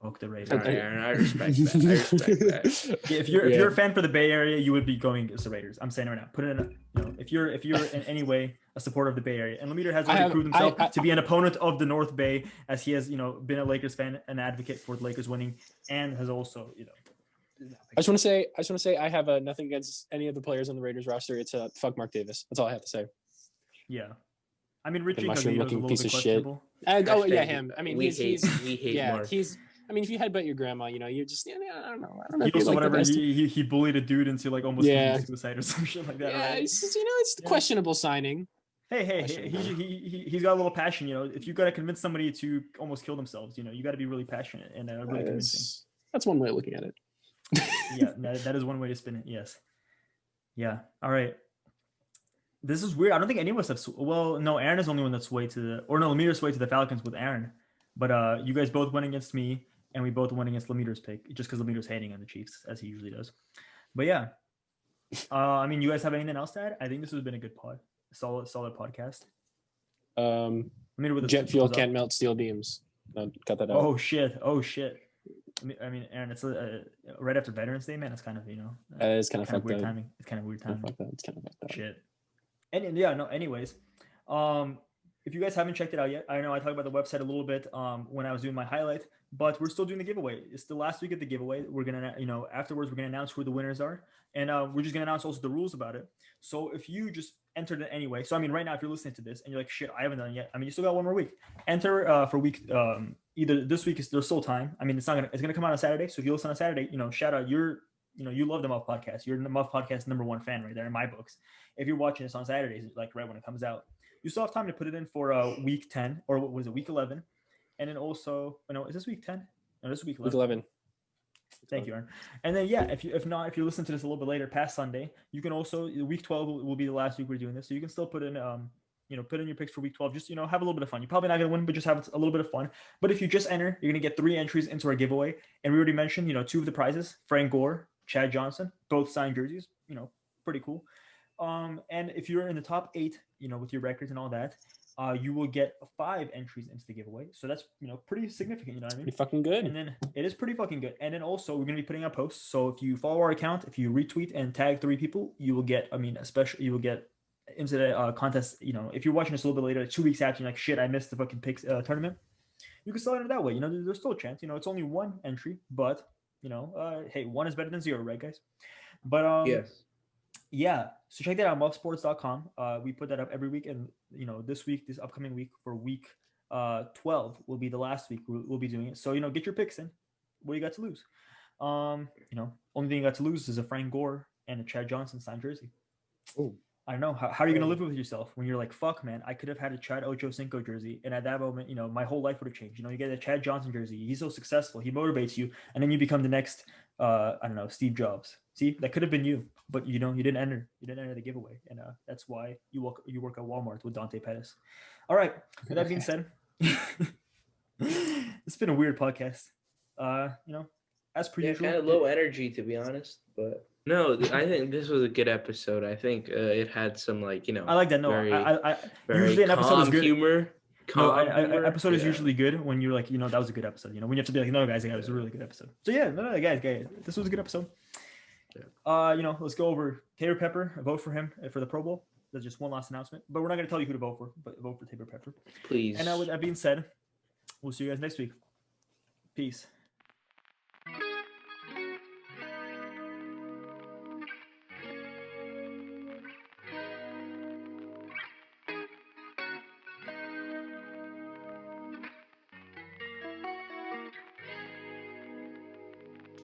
Fuck the Raiders. Aaron, I respect that. Yeah, if you're a fan for the Bay Area, you would be going against the Raiders. I'm saying right now, put it in. If you're in any way a supporter of the Bay Area, and Lemeter has already proved himself to be an opponent of the North Bay, as he has been a Lakers fan, an advocate for the Lakers winning, and has also I just want to say I have nothing against any of the players on the Raiders roster. It's fuck Mark Davis. That's all I have to say. Yeah, I mean Richie looking piece of shit. Him. I mean we hate Mark. If you headbutt your grandma, you just I don't know. He also whatever he bullied a dude into like almost suicide or some shit like that. Yeah, right? It's the questionable signing. Hey, he's got a little passion. If you got to convince somebody to almost kill themselves, you got to be really passionate and really convincing. That's one way of looking at it. Yeah, that is one way to spin it. Yes. Yeah. All right. This is weird. I don't think any of us have. Well, no, Aaron is the only one that's swayed to Lemeter swayed to the Falcons with Aaron. But you guys both went against me, and we both went against Lemeter's pick just because Lemeter's hating on the Chiefs as he usually does. But yeah. I mean, you guys have anything else to add? I think this has been a good pod. Solid podcast. Jet fuel can't melt steel beams. No, cut that out. Oh shit. I mean, Aaron, it's right after Veterans Day, man. It's kind of, it's kind of weird timing. It's kind of weird timing. It's kind of fucked up. Shit. And yeah, no. Anyways, if you guys haven't checked it out yet, I know I talked about the website a little bit when I was doing my highlight, but we're still doing the giveaway. It's the last week of the giveaway. We're gonna, afterwards we're gonna announce who the winners are, and we're just gonna announce also the rules about it. So if you just entered it anyway, so I mean, right now if you're listening to this and you're like, shit, I haven't done it yet. I mean, you still got one more week. Enter for week either this week there's still time. I mean, it's gonna come out on Saturday. So if you listen on Saturday, shout out you love the Muffed Podcast. You're the Muffed Podcast #1 fan right there in my books. If you're watching this on Saturdays, like right when it comes out, you still have time to put it in for week 10 or what was it, week 11, and then also, is this week 10? No, this is week 11. Week 11. Thank you, Aaron. And then yeah, if you listen to this a little bit later, past Sunday, you can also week 12 will be the last week we're doing this, so you can still put in put in your picks for week 12. Just have a little bit of fun. You're probably not gonna win, but just have a little bit of fun. But if you just enter, you're gonna get 3 entries into our giveaway, and we already mentioned 2 of the prizes: Frank Gore, Chad Johnson, both signed jerseys. Pretty cool. And if you're in the top 8, with your records and all that, you will get 5 entries into the giveaway. So that's, pretty significant. You know what I mean? Pretty fucking good. And then it is pretty fucking good. And then also we're going to be putting out posts. So if you follow our account, if you retweet and tag 3 people, you will get, you will get into the contest. If you're watching this a little bit later, 2 weeks after, you're like, shit, I missed the fucking picks tournament. You can still enter that way. There's still a chance. It's only 1 entry, but hey, 1 is better than 0, right, guys? But yes. Yeah, so check that out, muffsports.com. We put that up every week, and this upcoming week for week 12 will be the last week we'll be doing it. So get your picks in. What do you got to lose? Only thing you got to lose is a Frank Gore and a Chad Johnson signed jersey. Oh, I don't know how are you gonna live with yourself when you're like, fuck, man, I could have had a Chad Ochocinco jersey, and at that moment, my whole life would have changed. You get a Chad Johnson jersey. He's so successful. He motivates you, and then you become the next I don't know, Steve Jobs. See, that could have been you, but you didn't enter the giveaway, and that's why you work at Walmart with Dante Pettis. All right, with that being said, it's been a weird podcast. As per usual, kind of low energy, to be honest, but no, I think this was a good episode. I think it had some I like that. No, very, I very usually an episode is good. Humor. An episode is usually good when you're like, that was a good episode. When you have to be like, no, guys, it was a really good episode. So yeah, no, guys, this was a good episode. Yeah. Let's go over Taylor Pepper. Vote for him for the Pro Bowl. There's just one last announcement, but we're not going to tell you who to vote for, but vote for Taylor Pepper. Please. And with that being said, we'll see you guys next week. Peace.